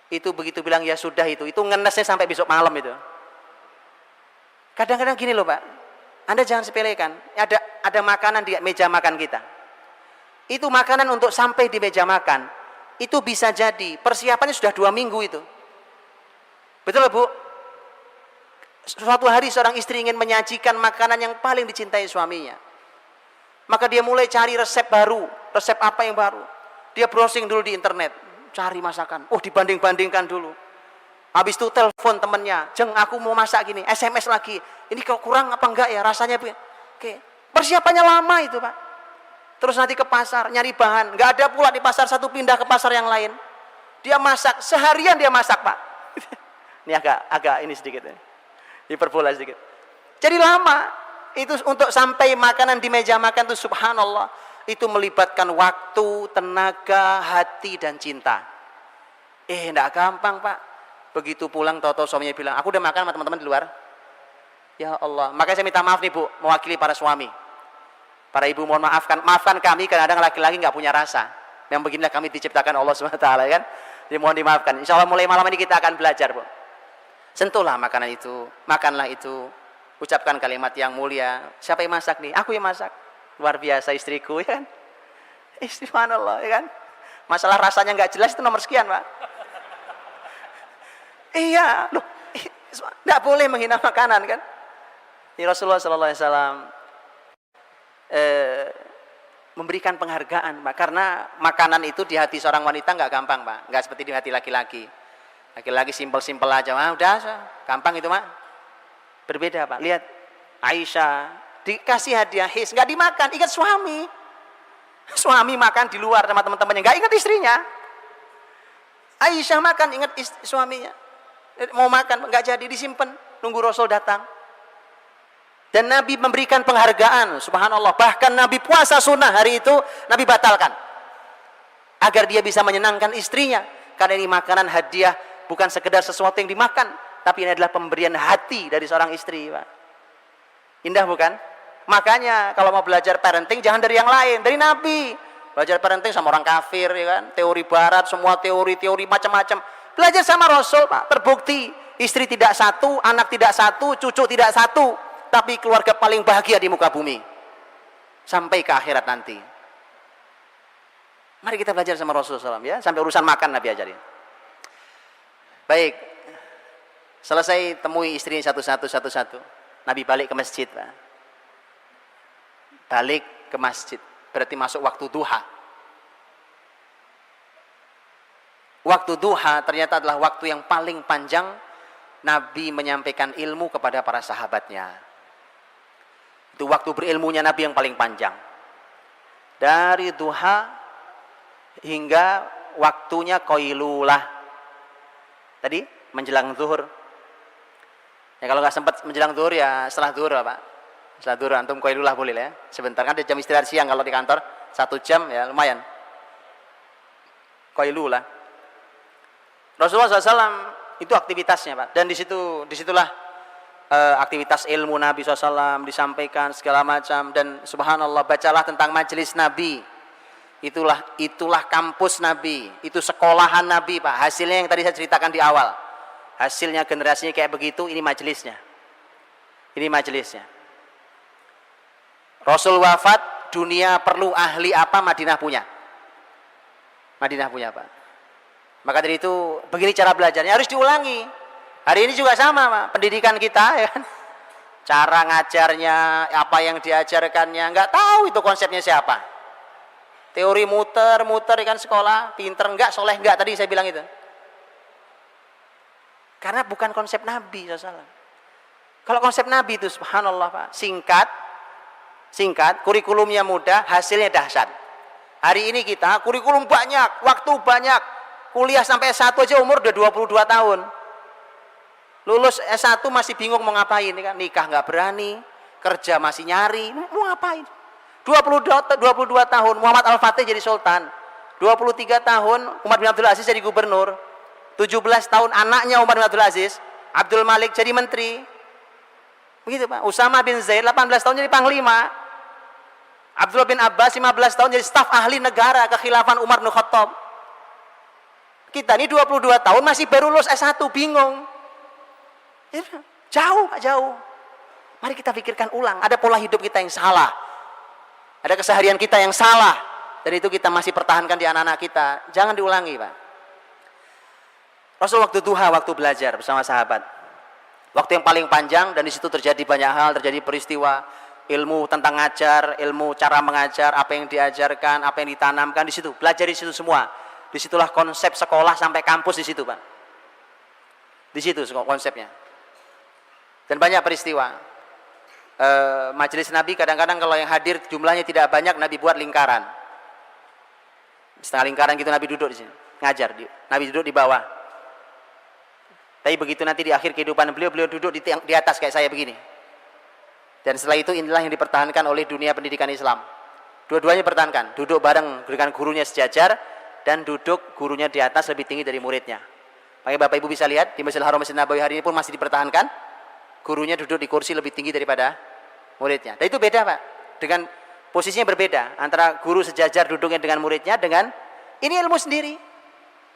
Itu begitu bilang ya sudah, itu ngenesnya sampai besok malam itu. Kadang-kadang gini loh, Pak, Anda jangan sepelekan. Ada makanan di meja makan kita. Itu makanan untuk sampai di meja makan, itu bisa jadi persiapannya sudah 2 minggu itu. Betul, Bu? Suatu hari seorang istri ingin menyajikan makanan yang paling dicintai suaminya. Maka dia mulai cari resep baru. Resep apa yang baru? Dia browsing dulu di internet, cari masakan. Oh, dibanding-bandingkan dulu. Habis itu telepon temennya, Jeng, aku mau masak gini, SMS lagi. Ini kok kurang apa enggak ya rasanya? Oke. Persiapannya lama itu, Pak. Terus nanti ke pasar nyari bahan, nggak ada pula di pasar satu, pindah ke pasar yang lain. Dia masak seharian, dia masak, Pak. Ini agak ini sedikit, hiperbola sedikit. Jadi lama itu untuk sampai makanan di meja makan itu, subhanallah, itu melibatkan waktu, tenaga, hati dan cinta. Enggak gampang, Pak. Begitu pulang, tahu-tahu suaminya bilang, aku udah makan sama teman-teman di luar. Ya Allah, makanya saya minta maaf nih, Bu, mewakili para suami. Para ibu mohon maafkan kami, kadang-kadang laki-laki nggak punya rasa. Yang beginilah kami diciptakan Allah SWT, kan. Jadi mohon dimaafkan. Insya Allah mulai malam ini kita akan belajar, Bu. Sentuhlah makanan itu, makanlah itu, ucapkan kalimat yang mulia. Siapa yang masak nih? Aku yang masak. Luar biasa istriku, ya kan? Subhanallah, ya kan? Masalah rasanya nggak jelas itu nomor sekian, Pak. Iya, loh, nggak boleh menghina makanan, kan? Ini Rasulullah SAW memberikan penghargaan, Pak, karena makanan itu di hati seorang wanita nggak gampang, Pak, nggak seperti di hati laki-laki. Laki-laki simpel-simpel aja, udah gampang itu, Mak. Berbeda, Pak. Lihat Aisyah dikasih hadiah his, nggak dimakan, ingat suami makan di luar sama teman-temannya, nggak ingat istrinya. Aisyah makan, ingat suaminya, mau makan nggak jadi, disimpan nunggu Rasul datang. Dan Nabi memberikan penghargaan, subhanallah. Bahkan Nabi puasa sunnah hari itu Nabi batalkan agar dia bisa menyenangkan istrinya, karena ini makanan hadiah, bukan sekedar sesuatu yang dimakan, tapi ini adalah pemberian hati dari seorang istri, Pak. Indah bukan? Makanya kalau mau belajar parenting jangan dari yang lain, dari Nabi. Belajar parenting sama orang kafir, ya kan? Teori barat, semua teori macam-macam. Belajar sama Rasul, Pak. Terbukti istri tidak satu, anak tidak satu, cucu tidak satu, tapi keluarga paling bahagia di muka bumi sampai ke akhirat nanti. Mari kita belajar sama Rasulullah SAW, ya. Sampai urusan makan Nabi ajarin. Baik, selesai temui istrinya satu-satu. Nabi balik ke masjid, Pak. Balik ke masjid berarti masuk waktu duha. Waktu duha ternyata adalah waktu yang paling panjang Nabi menyampaikan ilmu kepada para sahabatnya. Itu waktu berilmunya Nabi yang paling panjang. Dari duha hingga waktunya qailulah. Tadi menjelang zuhur. Ya kalau nggak sempat menjelang zuhur ya setelah zuhur, Pak. Setelah zuhur antum qailulah boleh lah, ya. Sebentar, kan ada jam istirahat siang kalau di kantor 1 jam ya lumayan. Qailulah. Rasulullah SAW itu aktivitasnya, Pak. Dan disitulah aktivitas ilmu Nabi SAW disampaikan segala macam. Dan subhanallah, bacalah tentang majelis Nabi. Itulah kampus Nabi, itu sekolahan Nabi, Pak. Hasilnya yang tadi saya ceritakan di awal. Hasilnya generasinya kayak begitu, ini majelisnya. Ini majelisnya. Rasul wafat, dunia perlu ahli apa? Madinah punya. Madinah punya, Pak. Maka dari itu begini cara belajarnya, harus diulangi. Hari ini juga sama, Pak. Pendidikan kita, ya kan? Cara ngajarnya, apa yang diajarkannya, nggak tahu itu konsepnya siapa. Teori muter kan sekolah, pinter enggak, soleh enggak, tadi saya bilang itu. Karena bukan konsep Nabi SAW. Kalau konsep Nabi itu subhanallah, Pak, singkat, kurikulumnya mudah, hasilnya dahsyat. Hari ini kita kurikulum banyak, waktu banyak, kuliah sampai S1 aja umur udah 22 tahun. Lulus S1 masih bingung mau ngapain, kan? Nikah nggak berani, kerja masih nyari, mau ngapain? 22 tahun Muhammad Al-Fatih jadi sultan, 23 tahun Umar bin Abdul Aziz jadi gubernur, 17 tahun anaknya Umar bin Abdul Aziz, Abdul Malik jadi menteri. Begitu, Pak. Usama bin Zaid 18 tahun jadi panglima. Abdullah bin Abbas 15 tahun jadi staf ahli negara kekhilafan Umar bin Khattab. Kita ini 22 tahun masih baru lulus S1, bingung. Jauh, Pak, jauh. Mari kita pikirkan ulang, ada pola hidup kita yang salah. Ada keseharian kita yang salah. Dan itu kita masih pertahankan di anak-anak kita. Jangan diulangi, Pak. Rasul waktu duha, waktu belajar bersama sahabat. Waktu yang paling panjang, dan di situ terjadi banyak hal, terjadi peristiwa, ilmu tentang ngajar, ilmu cara mengajar, apa yang diajarkan, apa yang ditanamkan di situ. Belajar di situ semua. Disitulah konsep sekolah sampai kampus di situ, Pak. Di situ konsepnya. Dan banyak peristiwa. Majelis Nabi kadang-kadang kalau yang hadir jumlahnya tidak banyak, Nabi buat lingkaran. Setengah lingkaran gitu Nabi duduk di sini, ngajar. Nabi duduk di bawah. Tapi begitu nanti di akhir kehidupan beliau duduk di atas kayak saya begini. Dan setelah itu inilah yang dipertahankan oleh dunia pendidikan Islam. Dua-duanya pertahankan, duduk bareng dengan gurunya sejajar dan duduk gurunya di atas lebih tinggi dari muridnya. Makanya Bapak Ibu bisa lihat di Masjidil Haram Masjid Nabawi hari ini pun masih dipertahankan. Gurunya duduk di kursi lebih tinggi daripada muridnya. Dan itu beda, Pak. Dengan posisinya berbeda antara guru sejajar duduknya dengan muridnya dengan ini ilmu sendiri.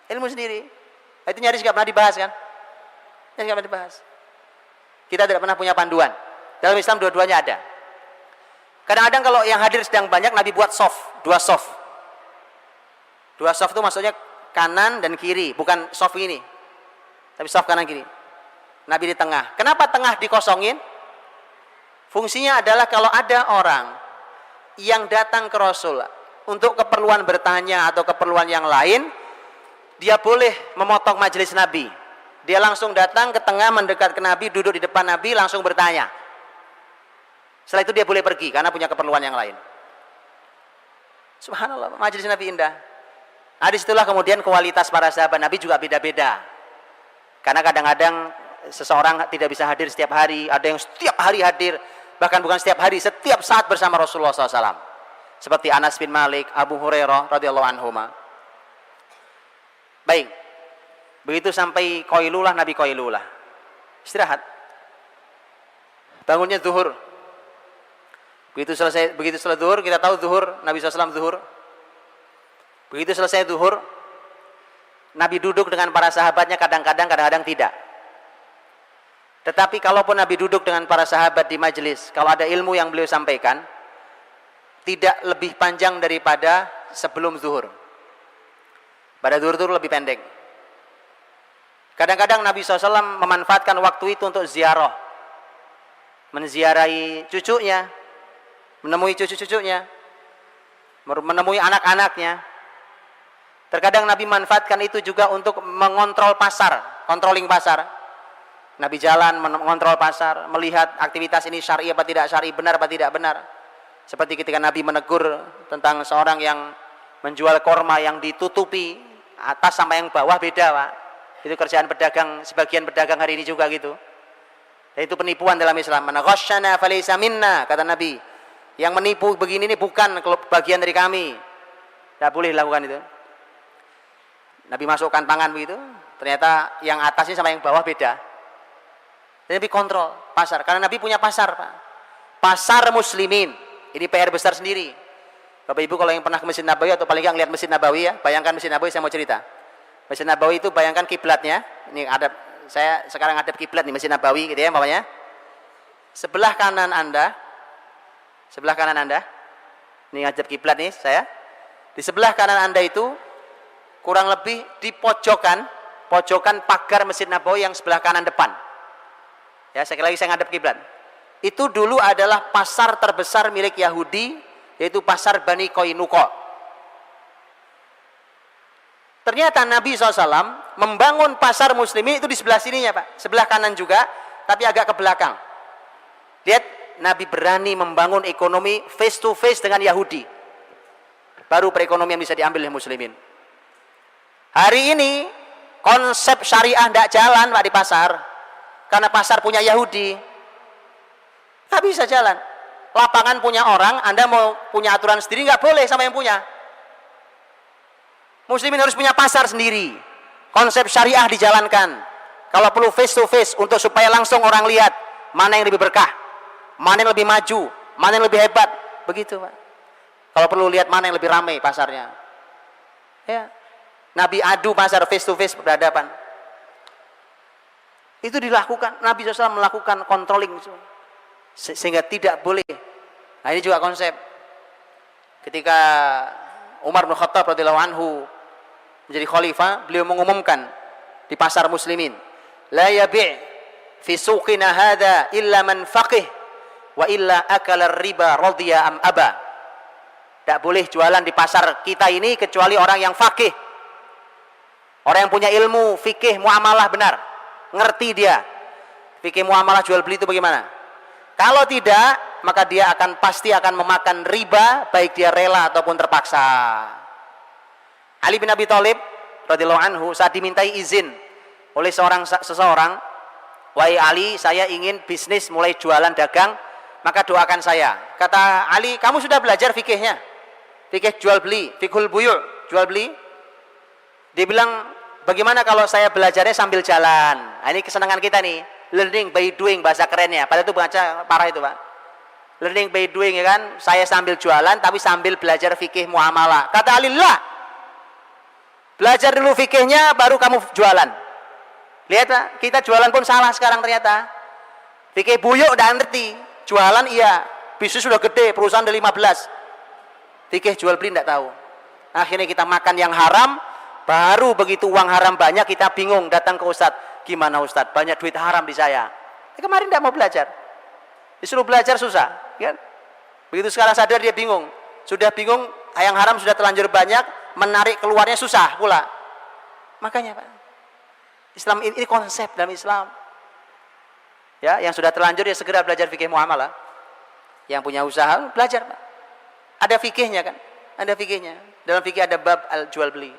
Ilmu sendiri. Itu nyaris nggak pernah dibahas, kan? Nyaris nggak pernah dibahas. Kita tidak pernah punya panduan. Dalam Islam dua-duanya ada. Kadang-kadang kalau yang hadir sedang banyak, Nabi buat soft, dua soft. Dua soft itu maksudnya kanan dan kiri, bukan soft ini. Tapi soft kanan kiri. Nabi di tengah. Kenapa tengah dikosongin? Fungsinya adalah kalau ada orang yang datang ke Rasul untuk keperluan bertanya atau keperluan yang lain, dia boleh memotong majelis Nabi. Dia langsung datang ke tengah, mendekat ke Nabi, duduk di depan Nabi, langsung bertanya. Setelah itu dia boleh pergi karena punya keperluan yang lain. Subhanallah, majelis Nabi indah. Nah, disitulah kemudian kualitas para sahabat Nabi juga beda-beda. Karena kadang-kadang seseorang tidak bisa hadir setiap hari, ada yang setiap hari hadir, bahkan bukan setiap hari, setiap saat bersama Rasulullah SAW. Seperti Anas bin Malik, Abu Hurairah radhiyallahu anhuma. Baik, begitu sampai Qailulah, Nabi Qailulah, istirahat. Bangunnya zuhur. Begitu selesai zuhur, kita tahu zuhur, Nabi SAW zuhur. Begitu selesai zuhur, Nabi duduk dengan para sahabatnya, kadang-kadang tidak. Tetapi kalaupun Nabi duduk dengan para sahabat di majelis, kalau ada ilmu yang beliau sampaikan, tidak lebih panjang daripada sebelum zuhur. Pada zuhur itu lebih pendek. Kadang-kadang Nabi SAW memanfaatkan waktu itu untuk ziarah, menziarahi cucunya, menemui cucu-cucunya, menemui anak-anaknya. Terkadang Nabi manfaatkan itu juga untuk mengontrol pasar, controlling pasar. Nabi jalan mengontrol pasar, melihat aktivitas ini syar'i apa tidak syar'i, benar apa tidak benar. Seperti ketika Nabi menegur tentang seorang yang menjual korma yang ditutupi atas sama yang bawah beda, Pak. Itu kerjaan pedagang, sebagian pedagang hari ini juga gitu. Dan itu penipuan dalam Islam. Man ghasyana falaysa minna, kata Nabi. Yang menipu begini ini bukan bagian dari kami. Tidak boleh lakukan itu. Nabi masukkan tangan begitu, Ternyata yang atasnya sama yang bawah beda. Jadi Nabi kontrol pasar, karena Nabi punya pasar, Pak. Pasar muslimin. Ini PR besar sendiri. Bapak Ibu kalau yang pernah ke Masjid Nabawi atau paling nggak ngeliat Masjid Nabawi ya, bayangkan Masjid Nabawi, saya mau cerita. Masjid Nabawi itu bayangkan kiblatnya. Ini ada, saya sekarang ada kiblat nih Masjid Nabawi gitu ya, umpamanya. Sebelah kanan Anda, ini ngadep kiblat nih saya. Di sebelah kanan Anda itu kurang lebih di pojokan pagar Masjid Nabawi yang sebelah kanan depan. Ya, sekali lagi saya ngadep kiblat. Itu dulu adalah pasar terbesar milik Yahudi, yaitu pasar Bani Koinuko. Ternyata Nabi SAW membangun pasar muslimin itu di sebelah sininya, Pak. Sebelah kanan juga, tapi agak ke belakang. Lihat, Nabi berani membangun ekonomi face to face dengan Yahudi. Baru perekonomian bisa diambil oleh muslimin. Hari ini, konsep syariah tidak jalan, Pak, di pasar. Karena pasar punya Yahudi. Nggak bisa jalan. Lapangan punya orang, Anda mau punya aturan sendiri, nggak boleh sama yang punya. Muslimin harus punya pasar sendiri. Konsep syariah dijalankan. Kalau perlu face to face untuk supaya langsung orang lihat mana yang lebih berkah, mana yang lebih maju, mana yang lebih hebat. Begitu, Pak. Kalau perlu lihat mana yang lebih ramai pasarnya. Ya. Nabi adu pasar face to face berhadapan. Itu dilakukan. Nabi SAW melakukan controlling sehingga tidak boleh. Nah, ini juga konsep. Ketika Umar bin Khattab radhiyallahu anhu menjadi khalifah, beliau mengumumkan di pasar muslimin, la yabi' fi suqina hadha illa man faqih wa illa akala riba radiya am aba. Tidak boleh jualan di pasar kita ini kecuali orang yang faqih, orang yang punya ilmu fikih muamalah benar, ngerti dia fikih muamalah jual beli itu bagaimana. Kalau tidak, maka dia pasti akan memakan riba, baik dia rela ataupun terpaksa. Ali bin Abi Thalib radhiyallahu anhu saat dimintai izin oleh seseorang, wahai Ali, saya ingin bisnis mulai jualan dagang, maka doakan saya. Kata Ali, kamu sudah belajar fikihnya? Fikih jual beli, fikhul buyu', jual beli? Dia bilang, bagaimana kalau saya belajarnya sambil jalan? Nah, ini kesenangan kita nih. Learning by doing, bahasa kerennya. Padahal itu baca parah itu, Pak. Learning by doing, ya kan? Saya sambil jualan tapi sambil belajar fikih muamalah. Kata Ali, lah, belajar dulu fikihnya baru kamu jualan. Lihat, Pak, kita jualan pun salah sekarang ternyata. Fikih buyuk udah ngerti, jualan iya, bisnis sudah gede, perusahaan udah 15. Fikih jual beli enggak tahu. Akhirnya kita makan yang haram, baru begitu uang haram banyak kita bingung datang ke Ustadz. Gimana Ustadz? Banyak duit haram di saya. Kemarin tidak mau belajar. Disuruh belajar susah, kan? Begitu sekarang sadar dia bingung. Sudah bingung, yang haram sudah terlanjur banyak, menarik keluarnya susah pula. Makanya, Pak, Islam ini konsep dalam Islam. Ya, yang sudah terlanjur ya segera belajar fikih muamalah. Yang punya usaha belajar, Pak. Ada fikihnya kan? Ada fikihnya. Dalam fikih ada bab jual beli.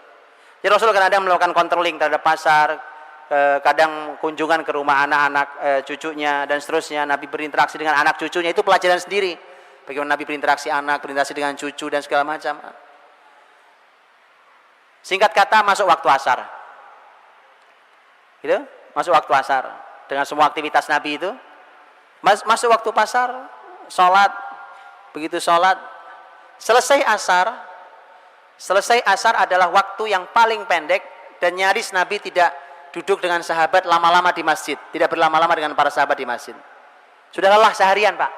Jadi Rasul kan ada melakukan controlling terhadap pasar. Kadang kunjungan ke rumah anak-anak cucunya dan seterusnya. Nabi berinteraksi dengan anak cucunya, itu pelajaran sendiri. Bagaimana Nabi berinteraksi berinteraksi dengan cucu dan segala macam. Singkat kata, masuk waktu asar. Gitu? Masuk waktu asar dengan semua aktivitas Nabi itu. Masuk waktu pasar, sholat. Begitu sholat, selesai asar adalah waktu yang paling pendek dan nyaris Nabi tidak duduk dengan sahabat lama-lama di masjid, tidak berlama-lama dengan para sahabat di masjid. Sudah lelah seharian, Pak.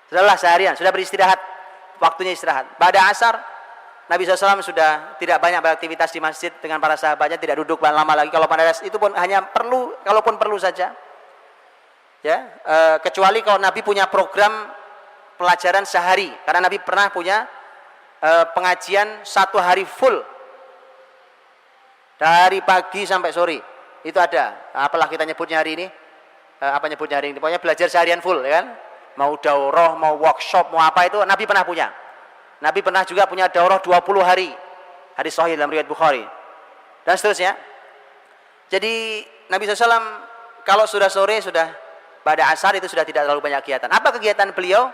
Sudah lelah seharian, sudah beristirahat, waktunya istirahat. Pada asar, Nabi SAW sudah tidak banyak beraktivitas di masjid dengan para sahabatnya, tidak duduk lama lagi. Kalau pada itu pun hanya perlu, kalaupun perlu saja. Ya, kecuali kalau Nabi punya program pelajaran sehari, karena Nabi pernah punya pengajian 1 hari full. Dari pagi sampai sore itu ada. Apalah kita nyebutnya hari ini? Apa nyebutnya hari ini? Pokoknya belajar seharian full, ya kan? Mau daurah, mau workshop, mau apa itu Nabi pernah punya. Nabi pernah juga punya daurah 20 hari. Hadis sahih dalam riwayat Bukhari. Dan seterusnya. Jadi Nabi SAW kalau sudah sore, sudah pada asar itu sudah tidak terlalu banyak kegiatan. Apa kegiatan beliau?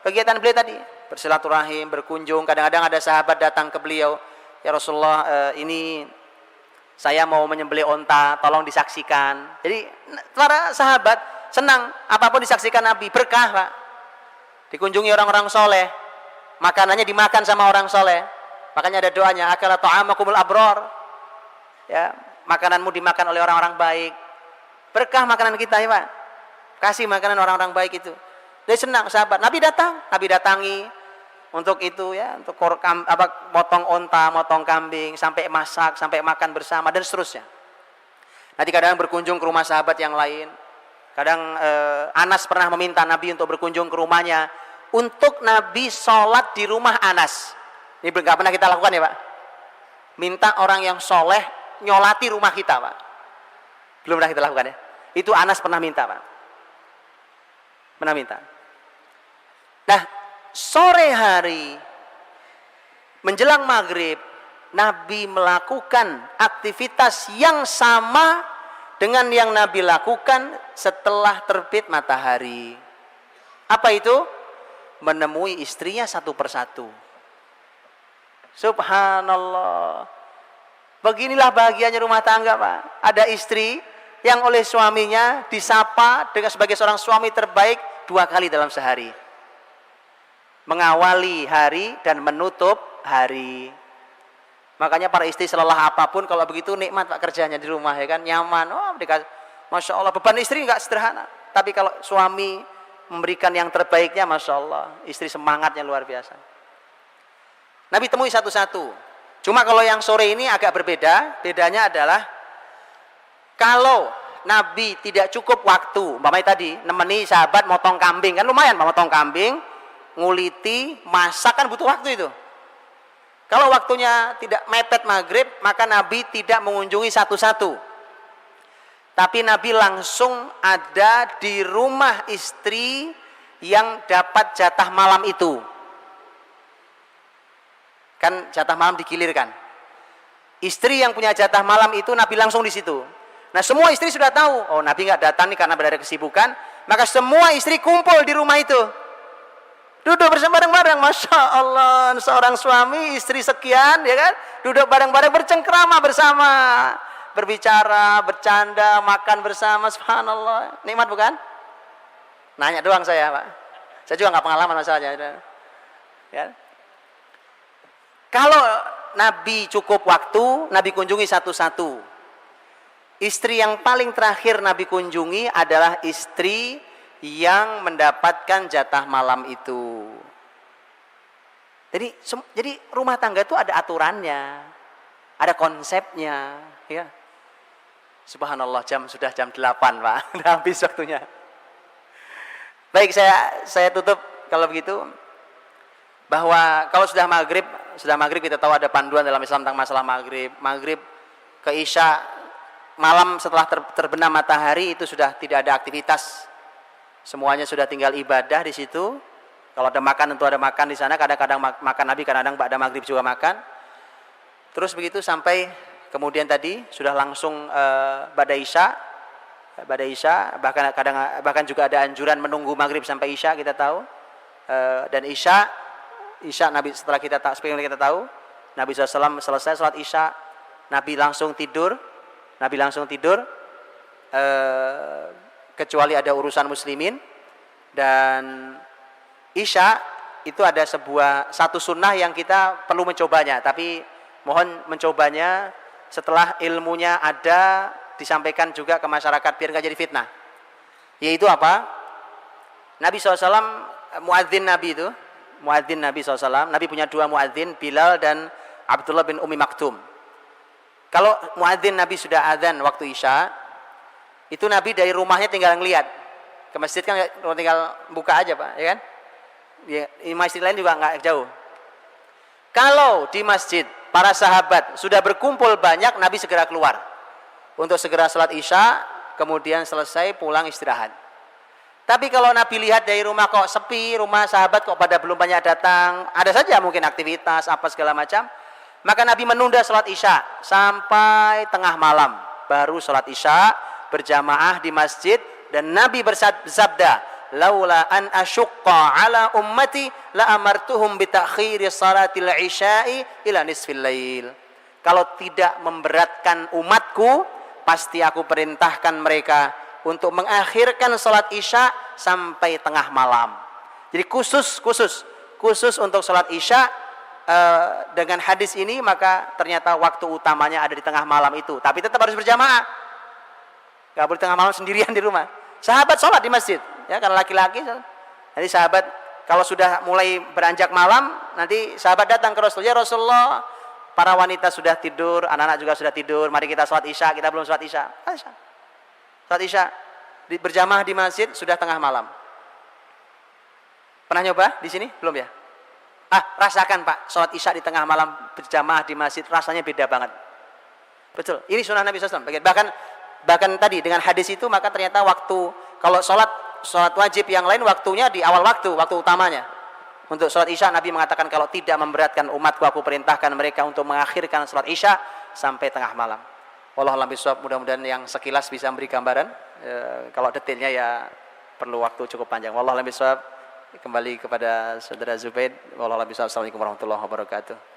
Kegiatan beliau tadi bersilaturahim, berkunjung. Kadang-kadang ada sahabat datang ke beliau, ya Rasulullah, ini saya mau menyembelih onta, tolong disaksikan. Jadi para sahabat senang apapun disaksikan Nabi, berkah Pak. Dikunjungi orang-orang soleh, makanannya dimakan sama orang soleh. Makanya ada doanya, akala ta'amakumul abror. Ya, makananmu dimakan oleh orang-orang baik. Berkah makanan kita ya Pak. Kasih makanan orang-orang baik itu. Dia senang sahabat. Nabi datangi untuk itu ya, untuk motong onta, motong kambing, sampai masak, sampai makan bersama dan seterusnya. Nanti kadang berkunjung ke rumah sahabat yang lain. Kadang Anas pernah meminta Nabi untuk berkunjung ke rumahnya, untuk Nabi sholat di rumah Anas. Ini nggak pernah kita lakukan ya Pak. Minta orang yang soleh nyolati rumah kita Pak. Belum pernah kita lakukan ya. Itu Anas pernah minta Pak. Pernah minta. Nah, sore hari menjelang maghrib, Nabi melakukan aktivitas yang sama dengan yang Nabi lakukan setelah terbit matahari. Apa itu? Menemui istrinya satu persatu. Subhanallah. Beginilah bahagianya rumah tangga Pak. Ada istri yang oleh suaminya disapa dengan sebagai seorang suami terbaik 2 kali dalam sehari. Mengawali hari dan menutup hari. Makanya para istri selelah apapun kalau begitu nikmat Pak kerjanya di rumah ya kan, nyaman. Oh, Masya Allah, beban istri nggak sederhana. Tapi kalau suami memberikan yang terbaiknya, Masya Allah, istri semangatnya luar biasa. Nabi temui satu-satu. Cuma kalau yang sore ini agak berbeda. Bedanya adalah kalau Nabi tidak cukup waktu, umpamanya tadi nemeni sahabat motong kambing, kan lumayan motong kambing, nguliti, masak kan butuh waktu itu. Kalau waktunya tidak mepet maghrib, maka Nabi tidak mengunjungi satu-satu. Tapi Nabi langsung ada di rumah istri yang dapat jatah malam itu. Kan jatah malam digilirkan. Istri yang punya jatah malam itu Nabi langsung di situ. Nah semua istri sudah tahu, oh Nabi nggak datang nih karena berada kesibukan, maka semua istri kumpul di rumah itu. Duduk bersama bareng-bareng, Masya Allah, seorang suami, istri sekian, ya kan? Duduk bareng-bareng, bercengkrama bersama, berbicara, bercanda, makan bersama, subhanallah. Nikmat bukan? Nanya doang saya, Pak. Saya juga nggak pengalaman masalahnya. Ya. Kalau Nabi cukup waktu, Nabi kunjungi satu-satu. Istri yang paling terakhir Nabi kunjungi adalah istri yang mendapatkan jatah malam itu. Jadi rumah tangga itu ada aturannya, ada konsepnya, ya. Subhanallah, sudah jam 8 Pak, udah habis waktunya. Baik, saya tutup kalau begitu, bahwa kalau sudah maghrib kita tahu ada panduan dalam Islam tentang masalah maghrib ke isya, malam setelah terbenam matahari itu sudah tidak ada aktivitas. Semuanya sudah tinggal ibadah di situ. Kalau ada makan tentu ada makan di sana. Kadang-kadang makan Nabi, kadang-kadang ba'da maghrib juga makan. Terus begitu sampai kemudian tadi sudah langsung ba'da isya, bahkan juga ada anjuran menunggu maghrib sampai isya kita tahu. Dan isya Nabi setelah kita tahu, Nabi SAW selesai sholat isya, Nabi langsung tidur. Kecuali ada urusan muslimin. Dan isya itu ada satu sunnah yang kita perlu mencobanya, tapi mohon mencobanya setelah ilmunya ada, disampaikan juga ke masyarakat biar nggak jadi fitnah. Yaitu apa? Nabi SAW, muadzin Nabi SAW, Nabi punya 2 muadzin, Bilal dan Abdullah bin Ummi Maktum. Kalau muadzin Nabi sudah adzan waktu isya, itu Nabi dari rumahnya tinggal ngelihat ke masjid, kan tinggal buka aja Pak, ya kan? Ya, masjid lain juga nggak jauh. Kalau di masjid para sahabat sudah berkumpul banyak, Nabi segera keluar untuk segera sholat isya, kemudian selesai pulang istirahat. Tapi kalau Nabi lihat dari rumah kok sepi, rumah sahabat kok pada belum banyak datang, ada saja mungkin aktivitas apa segala macam, maka Nabi menunda sholat isya sampai tengah malam, baru sholat isya berjamaah di masjid. Dan Nabi bersabda, laula an asyqa ala ummati la amartuhum bi ta'khiri salatil isya'i ila nisfil lail. kalau tidak memberatkan umatku, pasti aku perintahkan mereka untuk mengakhirkan sholat isya sampai tengah malam. Jadi khusus untuk sholat isya. Dengan hadis ini maka ternyata waktu utamanya ada di tengah malam itu, tapi tetap harus berjamaah, gak boleh tengah malam sendirian di rumah. Sahabat sholat di masjid ya, karena laki-laki. Jadi sahabat kalau sudah mulai beranjak malam, nanti sahabat datang ke Rasulullah, ya Rasulullah, para wanita sudah tidur, anak-anak juga sudah tidur, mari kita sholat isya. Kita belum sholat isya. Sholat isya berjamaah di masjid sudah tengah malam. Pernah nyoba di sini? Belum ya? Rasakan Pak, sholat isya di tengah malam berjamaah di masjid, rasanya beda banget. Betul, ini sunnah Nabi SAW. Bahkan tadi dengan hadis itu, maka ternyata waktu, kalau sholat wajib yang lain waktunya di awal waktu utamanya. Untuk sholat isya Nabi mengatakan kalau tidak memberatkan umatku, aku perintahkan mereka untuk mengakhirkan sholat isya sampai tengah malam. Wallahu a'lam bishawab. Mudah-mudahan yang sekilas bisa memberi gambaran. Kalau detailnya ya perlu waktu cukup panjang. Wallahu a'lam bishawab. Kembali kepada saudara Zubaid. Wallahu a'lam bishawab. Assalamualaikum warahmatullahi wabarakatuh.